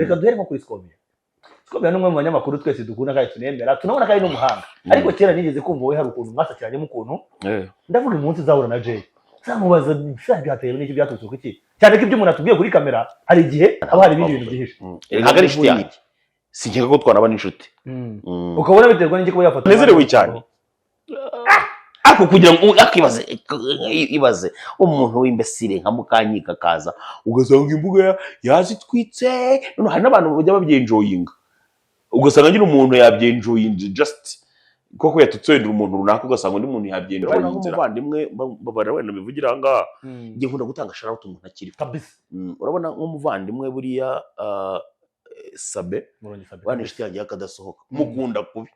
reka duhere nko kuri Scovia. Scovia n'umwe mu banyamakuru twese dukunda kandi tunemera tunabona kandi n'umuhanga ariko kera nigeze kumva we hari ukuntu mwasakiranye mu kuntu ndavuga umunsi uzahura na Jay zamubaza byateye n'iki byatutse kuki cyane ko ibyo umuntu atubwiye kuri kamera hari igihe aba hari ibintu byihishe ntabwo ari inshuti yanjye sinjye ko twanaba n'inshuti ukabona biterwa n'iki ko yafata nezerewe cyane ako kugira ngo ibaze umuntu w'imbesire nka Mukanyika kaza ugasanga imbuga yazitwitse none hari n'abantu bajya babyenjoyinga ugasanga ngira umuntu yabyenjoyinze just koko yatutse wenda umuntu runaka ugasanga undi muntu yabyenjoyinze nk'umuvandimwe babara wenda bivugira ngaha ngiye nkunda gutanga shout umuntu akiri kabisa urabona nk'umuvandimwe buriya Sabe wane inshuti yanjye akadasohoka mukunda kubi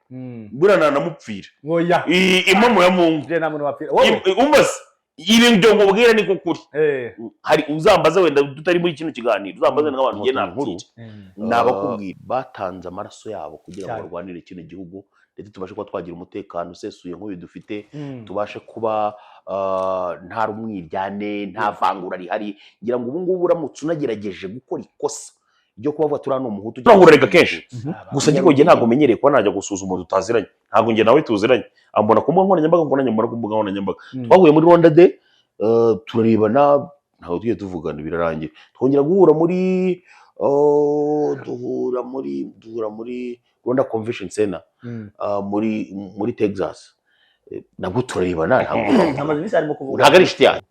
burana namupfira oya impamo ya Mungu je namuntu wapfira umbaze ibintu ngo bwira niko kuri hari uzambaza wenda tutari muri kino kiganiro uzambaza n'abantu ngiye nankuru nabakubwira batanze amaraso yabo kugira ngo barwanire kino gihugu ndetse tubashe kuba twagira umutekano usesuye nk'uyu dufite tubashe kuba nta rumwiryane nta vangura rihari ngira ngo ubu ngubu uramutse unagerageje gukora ikosa ryo kubavuga turano umuhutu turahurerega kenshi gusa ngiko ngiye ntago menyereye kuba najya gusuzuma umuntu tutaziranye ntago ngiye nawe tuziranye ambona ku mbuga nkoranyambaga mbona nyamara ku mbuga nkoranyambaga twahuye muri Rwanda Day turarebana ntago tugiye tuvugana birarangira twongera guhura muri duhura muri Rwanda Convention Center muri Texas nabwo turarebana amaze bisi arimo kuvuga ntago ari inshuti yanjye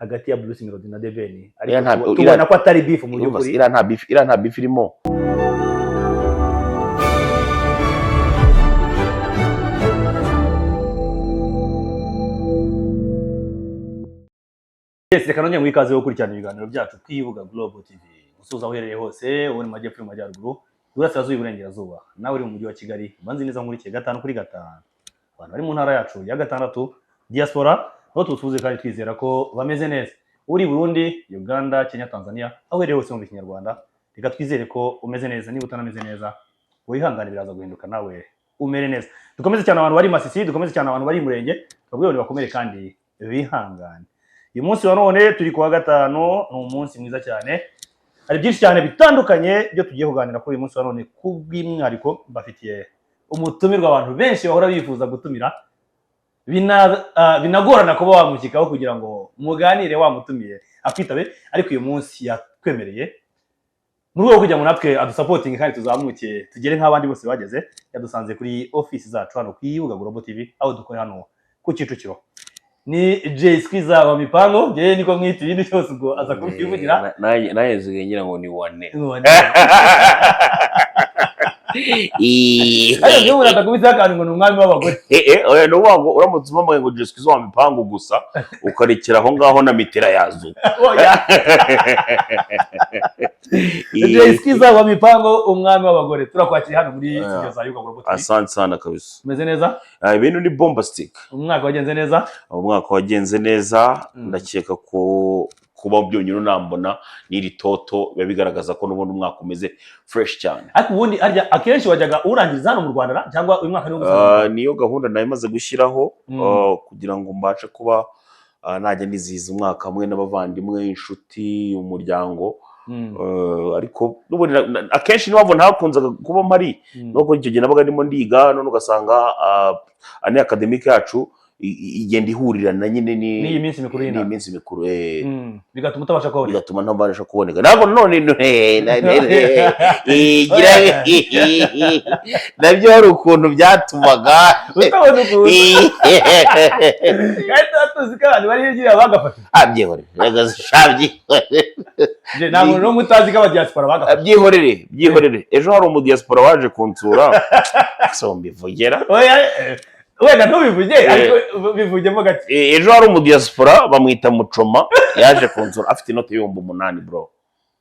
hagati ya Bruce Melody na Deveni ariko tubona ko atari beef mu byukuri ira nta beef irimo reka none mwikaze yo kurikirana ibiganiro byacu kwibuga Global TV gusuza uhereye hose uri mu majyepfo mu majyaruguru burasirazuba iburengerazuba nawe uri mu mujyi wa Kigali banzi neza nkurikiye 5 kuri 5 abantu bari mu ntara yacu ya 6 diaspora aho tusuze kandi twizera ko bameze neza uri Burundi Uganda Kenya Tanzania aho uhereye hose mu Kinyarwanda reka twizere ko umeze neza niba utanameze neza wihangane biraza guhinduka nawe umere neza dukomeze cyane abantu bari Masisi dukomeze cyane abantu bari Murenge twabwiye bakomere kandi bihangane uyu munsi wa none turi kuwa gatano ni umunsi mwiza cyane hari byinshi cyane bitandukanye byo tugiye kuganira kuri uyu munsi wa none kubw'imwariko bafitiye umutumirwa abantu benshi bahora bifuza gutumira binagorana kuba wamushyikaho kugira ngo muganire wamutumiye akwitabe ariko uyu munsi yatwemereye mu rwego kugira ngo natwe adusapotinge kandi tuzamuke tugere nk'abandi bose bageze yadusanze kuri office zacu hano kwibuga Global TV aho dukora hano ku Kicukiro ni Jay Skizza wa Mipango je niko mwita ibintu cyose ubwo aza kubivugira naye zigengira ngo ni wane ayo byo muratakubita kandi ngo numwami w'abagore oya no wango uramutse umamaye ngo Jay Skizza wa Mipango gusa ukarekera aho ngaho na mitera yazo oya Jay Skizza wa Mipango umwami w'abagore turakwakira hano muri studio za Yuga Global TV asante sana kabisa umeze neza ibintu ni bombastic umwaka wagenze neza umwaka wagenze neza ndakeka ko kuba byonyine nambona n'iri toto biba bigaragaza ko n'ubundi umwaka umeze fresh cyane ariko ubundi arya akenshi wajyaga urangiza hano mu Rwanda cyangwa uyu mwaka niyo gahunda nayo imaze gushyiraho kugira ngo mbashe kuba najya nizihiza umwaka hamwe n'abavandimwe inshuti umuryango ariko akenshi niwabo ntakunzaga kuba mpari no kuri icyo gihe nabaga ndimo ndiga none ugasanga ane academic yacu igenda ihurirana nyine ni iminsi mikuru ni iminsi mikuru bigatuma utabasha kuboneka bigatuma ntabasha kuboneka ntabwo none nabyo hari ukuntu byatumaga utabona ukuntu kandi tuzi ko abantu bari hirya bagafata abyihorere ntabwo no mutazi ko abadiaspora bagafata byihorere ejo hari umudiaspora waje kunsura so mbivugera wenda ntubivuge ariko bivugemo gake ejo hari umudiaspora bamwita Mucoma yaje kunsura afite inote y'ibihumbi 8 bro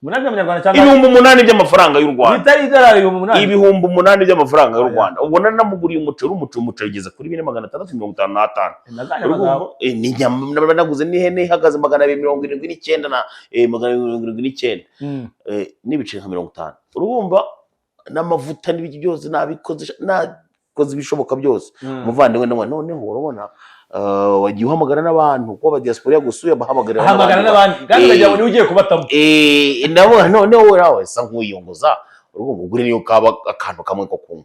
8 y'amanyarwanda cyangwa ibihumbi 8 by'amafaranga y'u Rwanda bitari idolari ibihumbi 8 by'amafaranga y'u Rwanda ubona namuguriye umuceri igeze kuri 4,655 ni nyama naguze n'ihene ihagaze 279 na 279 n'ibiceri 50 urumva n'amavuta n'ibiki byose nabikoze koze ibishoboka byose umuvandimwe noneho urabona wagiye uhamagara n'abantu ko abadiaspora yagusuye bahamagara n'abandi kandi bagira ngo ni ugiye kubatamo ndabona noneho urawe sa nkuyunguza urumva ugure niyo kaba akantu kamwe ko kunywa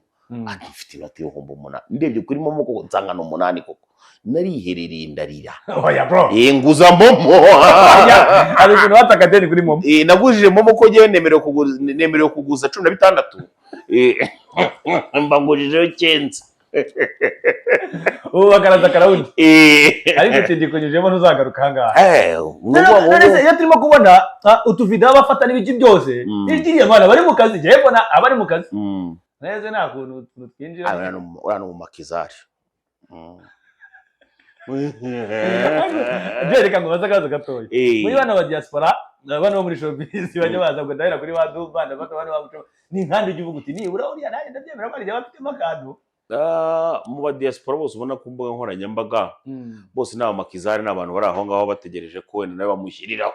ati mfite inoti y'ibihumbi 8 ndebye kuri momo koko nsanga no 8 koko nariherereye ndarira oya bro nguza momo ari ibintu batakadeni kuri momo nagujije momo ko ngewe nemerewe kuguza 16 mbangujije cyenza bakaraza karawundi ariko kigikonyejemo ntuzagaruka ahangaha iyo turimo kubona utuvidewo bafata n'ibiki byose n'ikiriya mwana bari mu kazi njyewe mbona abari mu kazi neza nta kuntu twinjira urana mu makizari reka ngo baze akabazo gatoya muri bana ba diaspora bana bo muri showbiz bajya baza ngo ndahera kuri ba Duba ndafata bana bamuco ni nkandi igihugu uti nibura uriya nanjye ndabyemera ko ari abafitemo akantu mu ba diaspora bose ubona ku mbuga nkoranyambaga bose naba makizari n'abantu bari aho ngaho bategereje ko wenda nawe bamushyiriraho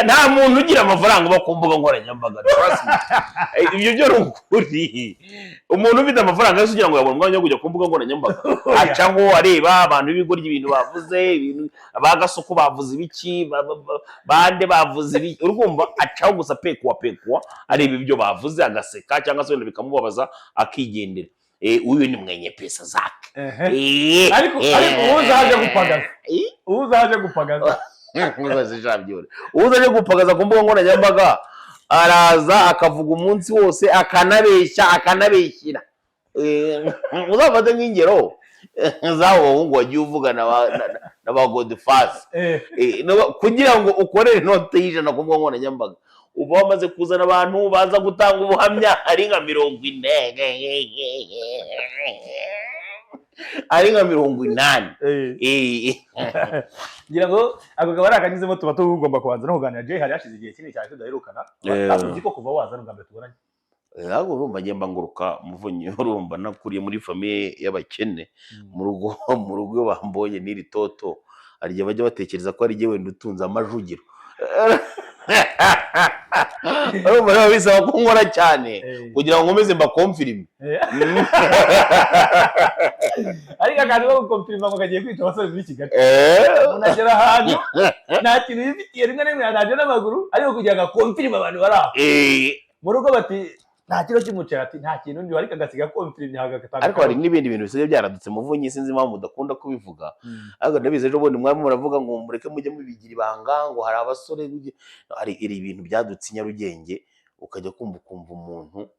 nta muntu ugira amafaranga uba ku mbuga nkoranyambaga ibyo byo ni ukuri umuntu ufite amafaranga yose ugira ngo yabone umwanya wo kujya ku mbuga nkoranyambaga acaho areba abantu b'ibigoryi ibintu bavuze abagasoko bavuze ibiki bande bavuze ibiki urumva acaho gusa pekuwa areba ibyo bavuze agaseka cyangwa se wenda bikamubabaza akigendera uyu ni mwenye pesa zake ariko uzaje gupagaza uzaje gupagaza ku mbuga nkoranyambaga araza akavuga umunsi wose akanabeshyira uzafate nk'ingero z'abo bahungu wagiye uvuga na ba Godfast kugira ngo ukorere inote y'ijana ku mbuga nkoranyambaga uba wamaze kuzana abantu baza gutanga ubuhamya ari nka 40 ari nka 80 ngira ngo ako kabari akanyuzemo tuba tugomba kubanza no kuganira Jay hari hashize igihe kinini cyane tudaherukana tuzi ko kuva wazana ubwa mbere tubonanye ntabwo urumva ngiye mbanguruka muvunyi urumva nakuriye muri famille y'abakene mu rugo bambonye n'iri toto ari gihe bajya batekereza ko ari gihe wenda utunze amajugiro urumva rero bisaba ko nkora cyane kugira ngo nkomeze mbakomfirime ariko akantu ko gukomfirima ngo kagiye kwita abasore muri Kigali unagera ahantu nta kintu yifitiye rimwe na rimwe ntajya n'amaguru ariko kugira ngo akomfirime abantu bari aho mu rugo bati nta kiro cy'umuceri ati nta kintu ndi ariko agasiga komfirime hagakatanga ariko hari n'ibindi bintu bisigaye byaradutse muvunyi sinzi impamvu mudakunda kubivuga ariko ndabizi ejo bundi mwari muravuga ngo mureke mujye mubigira ibanga ngo hari abasore hari ibintu byadutse i Nyarugenge ukajya kumva umuntu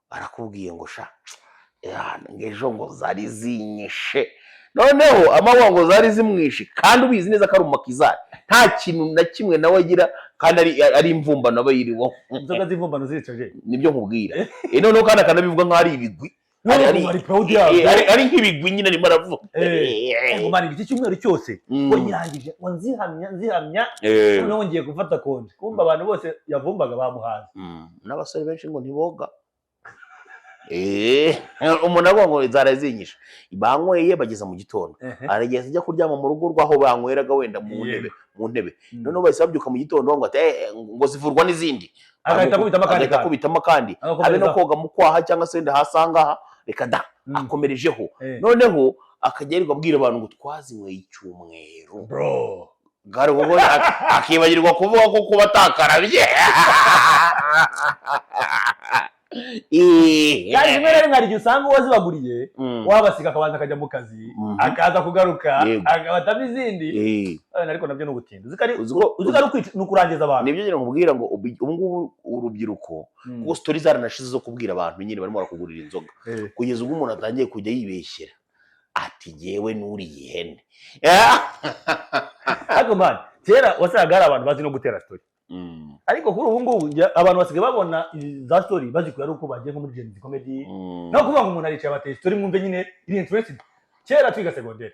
arakubwiye ngo sha ejo ngo zari zinyishe noneho amawa ngo zari zimwishe kandi ubizi neza ko ari umakizari nta kintu na kimwe nawe agira kandi ari imvumbano aba yiriwo inzoga z'imvumbano ziricaje nibyo nkubwira noneho kandi akanabivuga nko ari ibigwi ari nk'ibigwi nyine arimo aravuga ngo mara igiti cy'umweru cyose ngo nyirangije ngo nzihamya noneho ngiye gufata konje kumva abantu bose yavumbaga bamuhaza n'abasore benshi ngo ntiboga umuntu avuga ngo zara zinyisha banyweye bageza mu gitondo arageza ajya kuryama mu rugo rwaho banyweraga wenda mu ntebe noneho bahise babyuka mu gitondo ngo zivurwa n'izindi agahita akubitamo kandi abe no koga mu kwaha cyangwa se wenda hasi ahangaha reka da akomerejeho noneho akajya yirirwa abwira abantu ngo twazinyweye icyumweru akibagirwa kuvuga ko kuba atakarabye kandi rimwe na rimwe hari igihe usanga uwazibaguriye wabasiga akabanza akajya mu kazi akaza kugaruka akabatamo izindi ariko nabyo ni ubutindi ni ukurangiza abantu nibyo nyine nkubwira ngo ubu ngubu urubyiruko kuko sitori zaranashize zo kubwira abantu nyine barimo barakugurira inzoga kugeza ubwo umuntu atangiye kujya yibeshyera ati yewe n'uriye ihene ariko mani kera wasangaga hari abantu bazi no gutera sitori ariko kuri ubu ngubu abantu basigaye babona za story bazikuye ari uko bagiye nko muri Gen Z comedy no kuvuga ngo umuntu aricaye bateye story mwumve nyine iri interested kera twiga secondaire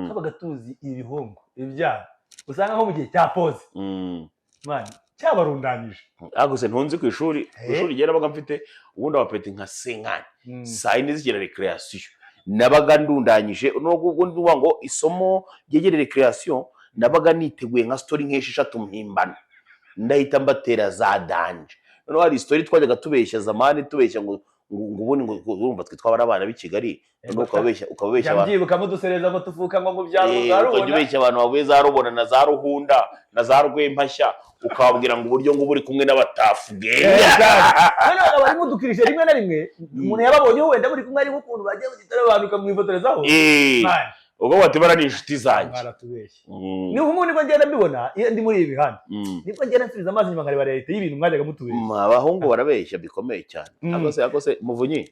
kabaga tuzi ibihungu ibyana usanga nko mu gihe cya pause man cyabarundanyije aguse ntunzi ku ishuri gera baga mfite ubundi abapeti nka senkani saa yine zigera recreation nabaga ndundanyije n'ubwo ndumva ngo isomo ryegere recreation nabaga niteguye nka story nk'esheshatu mpimbana ndahita mbatera za danje noneho hari story twajyaga tubeshya zamani tubeshya ngo ubundi ngo urumva twe twabara abana b'i Kigali ukababeshya byibuka mudusereza ngo tuvuka ngo mu byaro ukajya ubeshya abantu bavuye za Rubona na za Ruhunda na za Rwempashya ukababwira ngo uburyo ngo buri kumwe n'abatafu bari mudukirije rimwe na rimwe umuntu yababonye wenda muri kumwe ari nk'ukuntu bagiye mu gitaro abantu ukamwifotorezaho ubwo batibara ni inshuti zanjye ni umuntu nibwo ngenda mbibona iyo ndi muri ibi bihanda nibwo ngenda nsubiza amazi inyuma nkareba leta y'ibintu mwajyaga mutubeshya abahungu barabeshya bikomeye cyane agose Muvunyi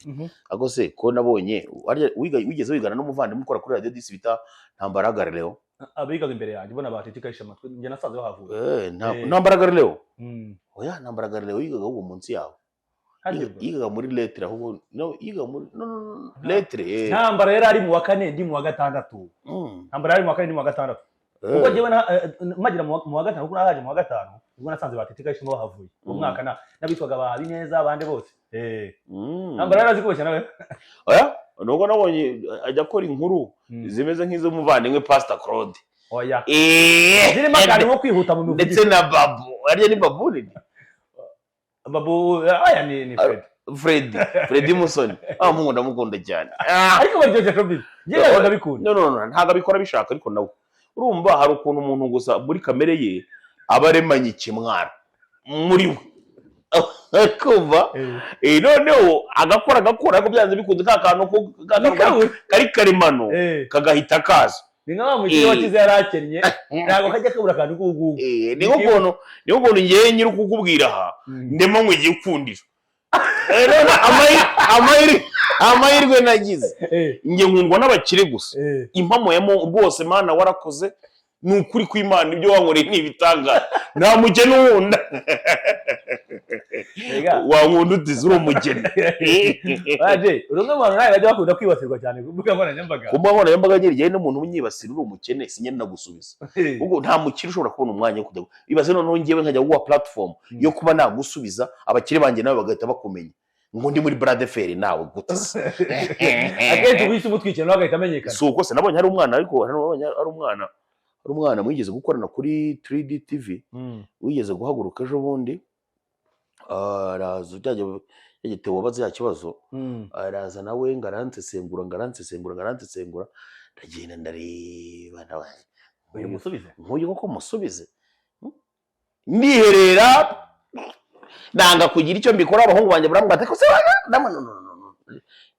agose ko nabonye wigeze wigana n'umuvandimwe ukora kuri radio disi bita Ntambaraga Leo abigaga imbere yanjye ubona batitikayisha amatwi njye nasanze bahavuye Ntambaraga Leo oya Ntambaraga Leo yigaga ahubwo munsi yawe yigaga muri lettre ahubwo yigaga muri lettre Ntambara yari ari mu wa 4 ndi mu wa 6 Ntambara yari mu wa 4 ndi mu wa 6 ubwo njyewe magira mu wa 5 kuko nahaje mu wa 5 ubwo nasanze batitikayisha bahavuye umwaka nabitwaga bahabi neza abandi bose Ntambara yari azi kubeshya nawe oya nuko nabonye ajya akora inkuru zimeze nk'izo muvandimwe Pastor Claude oya zirimo kandi nko kwihuta mu mivugo ndetse na Babu ariye ni Babu ni Babu aya ni Freddy Musoni mungu ndamukunda cyane ariko baryoje shobi ngiye ndabikunda no ntago abikora bishaka ariko nawe urumva hari ukuntu umuntu gusa muri kamere ye abaremanye ikimwara muri we kumva noneho agakora ariko byanze bikunze ka kantu kari karimano kagahita kaza ni nka mukiri wakize yarakennye ntago kajya kabura kantu kugugu ni ukuntu ngiye nyiri kukubwira aha ndemo ngo igikundiro amahirwe nagize nge nkundwa n'abakire gusa impamo yamo rwose mana warakoze ni ukuri kw'Imana ibyo wankoreye n'ibitanga nta mugeni wunda wankunda utize uri umugeni baje urumwe abantu nawe bajya bakunda kwibasirwa cyane kuvuga ngo nanyambaga nyiriye n'umuntu unyibasira uri umukene sinye nagusubiza ubwo nta mukire ushobora kubona umwanya wo kujya ibaze noneho ngiyewe nkajya guha platform yo kuba nagusubiza abakire banjye nawe bagahita bakumenya ngo ndi muri Brad Fair nawe gutse akenshi wise umutwikira nawe agahita amenyekana si uko se nabonye hari umwana ariko hari umwana mwigeze gukorana kuri 3D TV wigeze guhaguruka ejo bundi araza yagitewe wabaze ya kibazo araza nawe ngaransesengura ndagenda ndareba nawe uyu musubize nkuye koko musubize ndiherera nanga kugira icyo mbikora abahungu banje barambwata ko se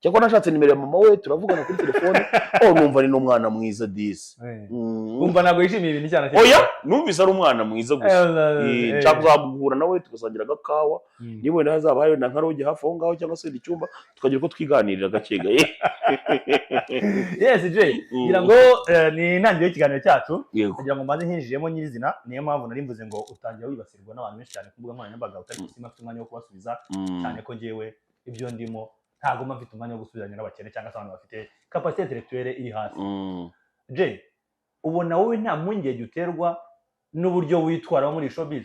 cyako nashatse nimero ya mama we turavugana kuri telefone numva ni n'umwana mwiza disi umva nago yishimiye ibintu cyane oya numvise ari umwana mwiza gusa nshaka nawe tugasangira agakawa niwe nazaba hari na nkaroge hafi aho ngaho cyangwa se icyumba tukagira ko twiganirira gakegaye yes Jay ngira ngo ni intangiriro y'ikiganiro cyacu kugira ngo mbanze hinjiyemo nyirizina niyo mpamvu nari mvuze ngo utangira wibasirwa n'abantu benshi cyane kumbuga nkoranyambaga utari gusima afite umwanya wo kubasubiza cyane ko ngewe ibyo ndimo ntago mfite umwanya wo gusubizanya n'abakene cyangwa se abantu bafite capacité intellectuelle iri hasi Jay ubona wowe nta mpungenge uterwa n'uburyo witwara muri showbiz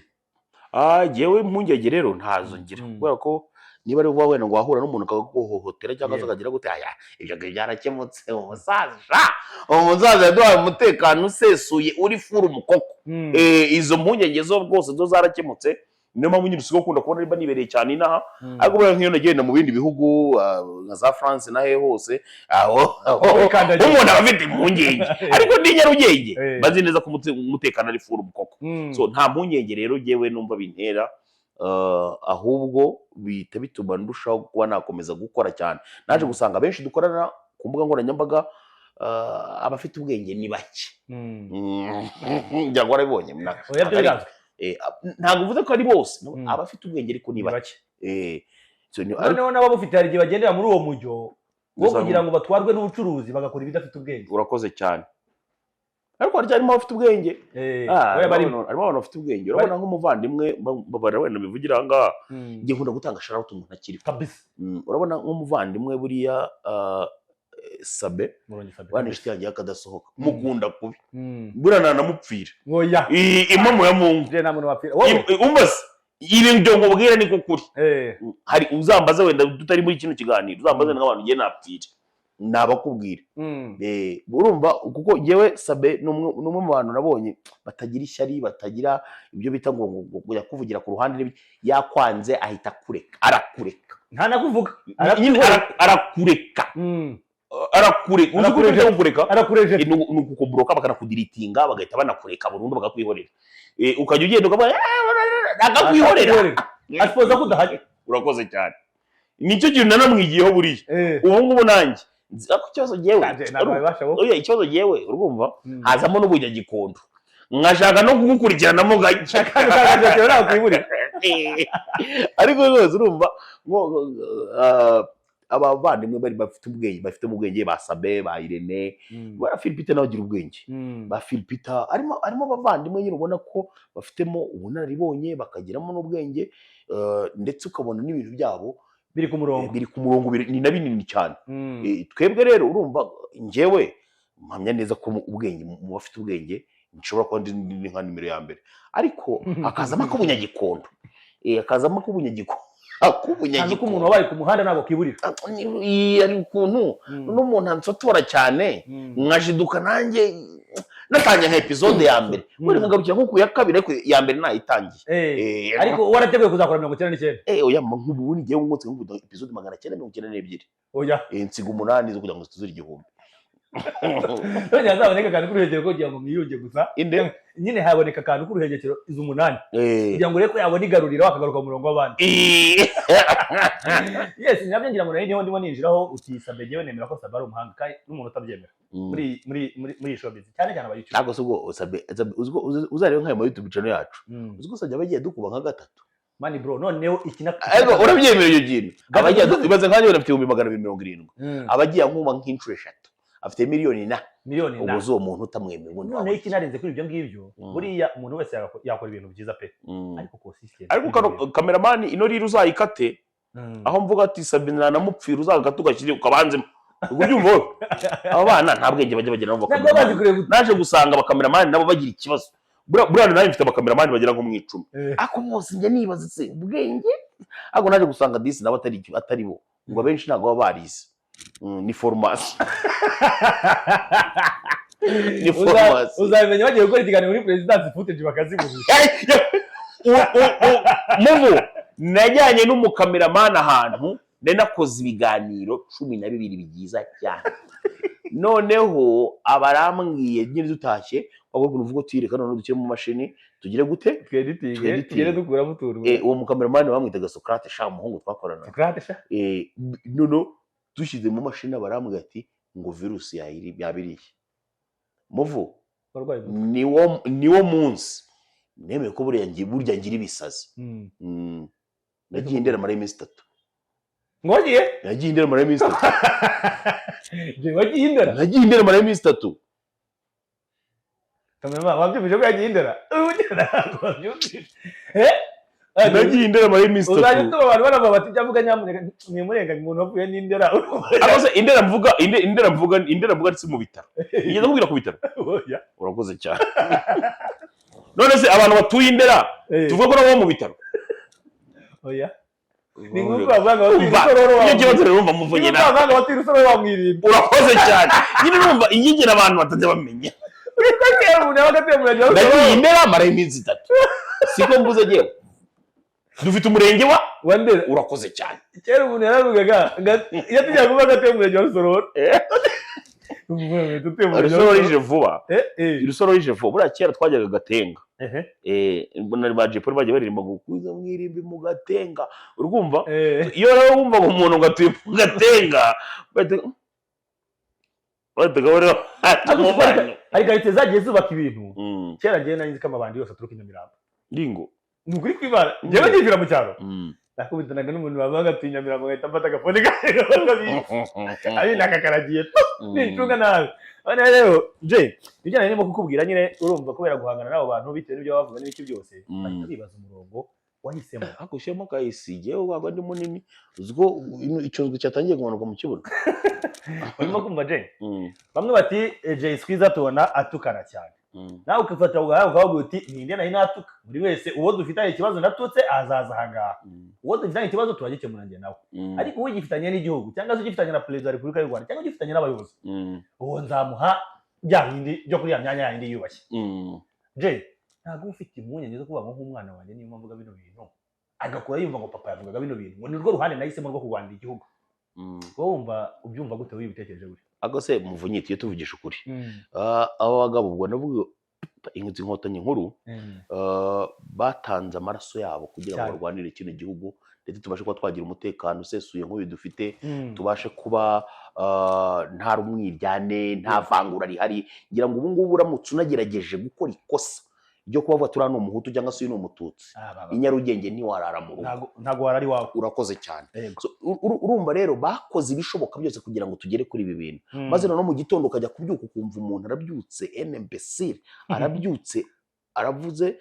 jewe impungenge rero ntazo ngira kubera ko niba ari wowe ngo wahura n'umuntu akaguhohotera cyangwa se akagira gute ibyo byarakemutse umusaza yaduhaye umutekano usesuye uri furu umukoko izo mpungenge zo rwose zo zarakemutse niyo mpamvu nyine usigaye ukunda kubona niba nibereye cyane inaha ariko buriya nk'iyo nagenda mu bindi bihugu nka za France nahe hose umuntu aba afite impungenge ariko ndi Nyarugenge bazi neza ko umutekano ari furu umukoko so nta mpungenge rero jewe numva bintera ahubwo bihita bituma ndushaho kuba nakomeza gukora cyane naje gusanga benshi dukorana ku mbuga nkoranyambaga abafite ubwenge ni bake njya ngo warabibonye ntabwo uvuze ko ari bose abafite ubwenge ariko ni bake noneho nabo bafite hari igihe bagendera muri uwo mujyo wo kugira ngo batwarwe n'ubucuruzi bagakora ibidafite ubwenge urakoze cyane ariko harimo abafite ubwenge harimo abantu bafite ubwenge urabona nk'umuvandimwe babara wenda bivugira aha ngaha njye nkunda gutanga shout umuntu akiri kabisa urabona nk'umuvandimwe buriya Sabe wana inshuti yanjye yakadasohoka mukunda kubi buriya nanamupfira impamo ya Mungu umbaze ibintu nkubwira niko kuri hari uzambaza wenda tutari muri kino kiganiro uzambaza nk'abantu ngiye napfira nabakubwira urumva kuko jewe Sabe numwe mu bantu nabonye batagira ishyari batagira ibyo bita ngo yakuvugira ku ruhande yakwanze ahita arakureka nta nakuvuga arakureka arakureje ni ukukubloka bakanakudiritinga bagahita banakureka burundu bakakwihorera ukajya ugenda ukavuga akakwihorera asipoza ko udahari. Urakoze cyane, nicyo kintu nanamwigiyeho buriya ubu ngubu nanjye ikibazo yewe urumva hazamo n'ubunyagikondo nkashaka no kugukurikiranamo gake ariko rwose urumva abavandimwe bari bafite ubwenge ba Sabe ba Irene ba Philipita nawe agira ubwenge ba Philipita arimo abavandimwe nyine ubona ko bafitemo ubunararibonye bakagiramo n'ubwenge ndetse ukabona n'ibintu byabo biri ku murongo ni na binini cyane. Twebwe rero urumva njyewe mpamya neza ko ubwenge mu bafite ubwenge nshobora kuba ndi nka nimero ya mbere, ariko akazamo ak'ubunyagikondo akazamo ak'ubunyagikondo ko umuntu wabaye ku muhanda ntabwo kiburira ari ukuntu n'umuntu ansotora cyane nkashiduka nanjye natanye nka episode ya mbere muri mugarukira nko ku ya kabiri ariko ya mbere nayitangiye ariko warateguye kuzakora 99 oya nk'ubu ngiye ngutse nko episode 992 oya nsiga 8 zo kugira ngo tuzure igihumbi none hazaboneka kandi kuruhegero ko kugira ngo mwiyunge gusa nyine haboneka kandi kuruhegekero izo 8 kugira ngo reko yabone igarurira wakagaruka mu murongo w'abandi. Yes, nabyo ngira ngo niho ndimo ninjiraho utisabe jewe nemera ko Sabe ari umuhanga kandi n'umuntu utabyemera muri showbiz cyane cyane abayicu. Ntabwo subwo Sabe uzareba nka YouTube channel yacu uziko sajya bagiye dukuba nka gatatu mani bro noneho ariko urabyemera iyo kintu abagiye ibaze nkanye bafite 270 abagiye nkuba nk'inshuro 3 afite miliyoni na ubuzo uwo muntu utamwemeye ngo none iki narenze kuri ibyo ngibyo buriya umuntu wese yakora ibintu byiza pe ariko consistent ariko cameraman ino riri uzayikate aho mvuga ati Sabe namupfira uzagata ugashire ukabanze ubyumva abo bana nta bwenge bajya bagira nabo naje gusanga abakameramani nabo bagira ikibazo burana nayo mfite abakameramani bagira nko mu 10 ako bose njye nibaza se ubwenge ako naje gusanga disi nabo atari bo ngo benshi ntago barize ni formation ni formation uzabimenya bagiye gukora ikiganiro muri presidence footage bakazibuza muvu najyanye n'umukameramani ahantu nakoze ibiganiro 12 bigiza cyane noneho abarambwiye nyine dutashye ahubwo uvuga tuyireka none duke mu mashini tugire gute tugere dukura mutuntu uwo mukameramani bamwitaga Socrate sha umuhungu twakorana Socrate sha nono dushize mu mashini abarambwiye ati ngo virus yabiriye muvu niwo munsi nemeye ko burya ngira ibisazi nagiye ndera mara iminsi 3 ngogiye nagiye indera mara iminsi 3 je wagiye indera nagiye indera mara iminsi 3 kamera wabyumvije ko yagiye indera nagiye indera mara iminsi 3 uzajya tuba abantu barava bati byavuga nyamuneka ni murenga umuntu wavuye n'indera akose indera mvuga si mu bitaro igeze mubwira ku bitaro urakoze cyane none se abantu batuye indera tuvuga ko nabo mu bitaro oya ni nk'uko bavanga batirusororo iyo kibazo rero umva muvunye na bavanga batirusororo wamwirinda urakoze cyane nyine numva ingingira abantu batajya bamenya urikakera umuntu yabagatembura nagiye indera mara iminsi 3 siko mbuze jewe dufite umurenge wa ndera urakoze cyane kera umuntu yaravugaga iyo tujya kuba gatembura jewe sororo urusoro rije vuba urusoro rije vuba buriya kera twajyaga Gatenga mbona baje pori baje baririmba ngo kuza mwirimbi mu Gatenga urumva iyo rero wumva ngo umuntu ngatuye mu Gatenga batagabora ariko ahite zagiye zubaka ibintu kera ngiye nanyize ko amabandi yose aturuka Nyamirambo ndingo nukuri kwibara njyewe ngira mu cyaro nakubitanaga n'umuntu wabaga ati Nyamirambo ngahita mfata agafone ari nakakaragiye nicunga nabi none rero je ibyo nari ndimo kukubwira nyine urumva kubera guhangana n'abo bantu bitewe n'ibyo bavuga n'ibiki byose bahita bibaza umurongo wahisemo hakushemo kayisige wagwa ndi munini uzwo icyo cyatangiye kumanuka mu kibuno urimo kumva je bamwe bati Jay Squeezer tubona atukana cyane nawe ukifata ugahavuga uti ninde nahi natuka buri wese uwo dufitanye ikibazo natutse azaza hangaha uwo dufitanye ikibazo turagikemura nge nawe ariko uwo gifitanye n'igihugu cyangwa se gifitanye na Perezida wa Repubulika y'u Rwanda cyangwa gifitanye n'abayobozi uwo nzamuha bya bindi byo kuri ya myanya yindi yubashye je ntabwo ufite impungenge zo kuba nk'umwana wanjye niyo mpamvu bino bintu agakora yumva ngo papa yavugaga bino bintu ngo ni rwo ruhande nahisemo rwo kurwanira igihugu. wowe wumva ubyumva gute wibitekereje gute? Ago se Muvunyi iyo tuvugisha ukuri abo bagabo ubwo navuga inkotanyi nkuru batanze amaraso yabo kugira ngo barwanire kino gihugu ndetse tubashe kuba twagira umutekano usesuye nk'uyu dufite, tubashe kuba nta rumwiryane nta vangura rihari. ngira ngo ubu ngubu uramutse unagerageje gukora ikosa ryo kuba bavuga turi umuhutu cyangwa se uyu ni umututsi, i Nyarugenge ntiwarara mu rugo, ntago warari wawe. urakoze cyane. Urumva rero bakoze ibishoboka byose kugira ngo tugere kuri ibi bintu, maze no mu gitondo ukajya kubyuka ukumva umuntu arabyutse imbecile arabyutse aravuze,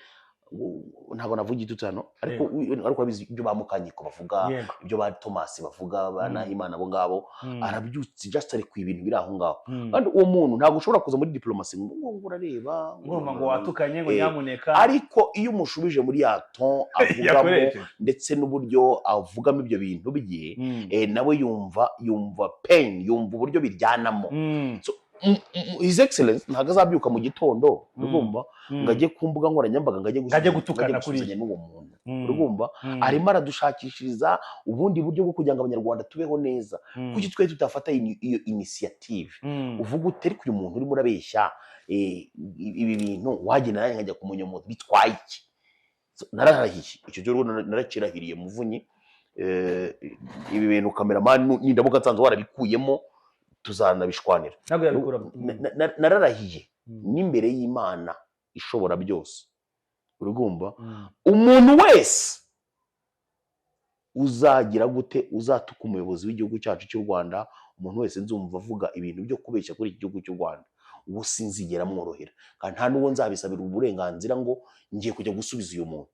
ntabwo navuga igitutsi hano ariko urabizi ibyo bamukanyiko bavuga, ibyo ba Thomas bavuga, bana Imana abo ngabo, arabyutse just ari ku ibintu biri aho ngaho. Kandi uwo muntu ntabwo ushobora kuza muri diplomasi ngo urareba ngo watukanye ngo nyamuneka, ariko iyo umushubije muri ya ton avugamo ndetse n'uburyo avugamo ibyo bintu bye, nawe yumva pain, yumva uburyo biryanamo. His Excellence ntago azabyuka mu gitondo urumva ngo ajye ku mbuga nkoranyambaga ngo ajye gutukana kuri n'uwo muntu urumva, arimo aradushakishiriza ubundi buryo bwo kugira ngo abanyarwanda tubeho neza. Kuki twe tutafata iyo initiative uvuga utari kuri umuntu urimo urabeshya ibi bintu wagenda nawe nkajya kumunyomoza bitwaye iki? Nararahiye icyo cyo narakirahiriye Muvunyi, ibi bintu cameraman nindamuka nsanze warabikuyemo tuzanabishwanira. Nararahiye n'imbere y'Imana ishobora byose urugumba, umuntu wese uzagira gute uzatuka umuyobozi w'igihugu cyacu cy'u Rwanda, umuntu wese nzumva avuga ibintu byo kubeshya kuri iki gihugu cy'u Rwanda, ubu sinzigera mworohera kandi nta n'uwo nzabisabira uburenganzira ngo ngiye kujya gusubiza uyu muntu.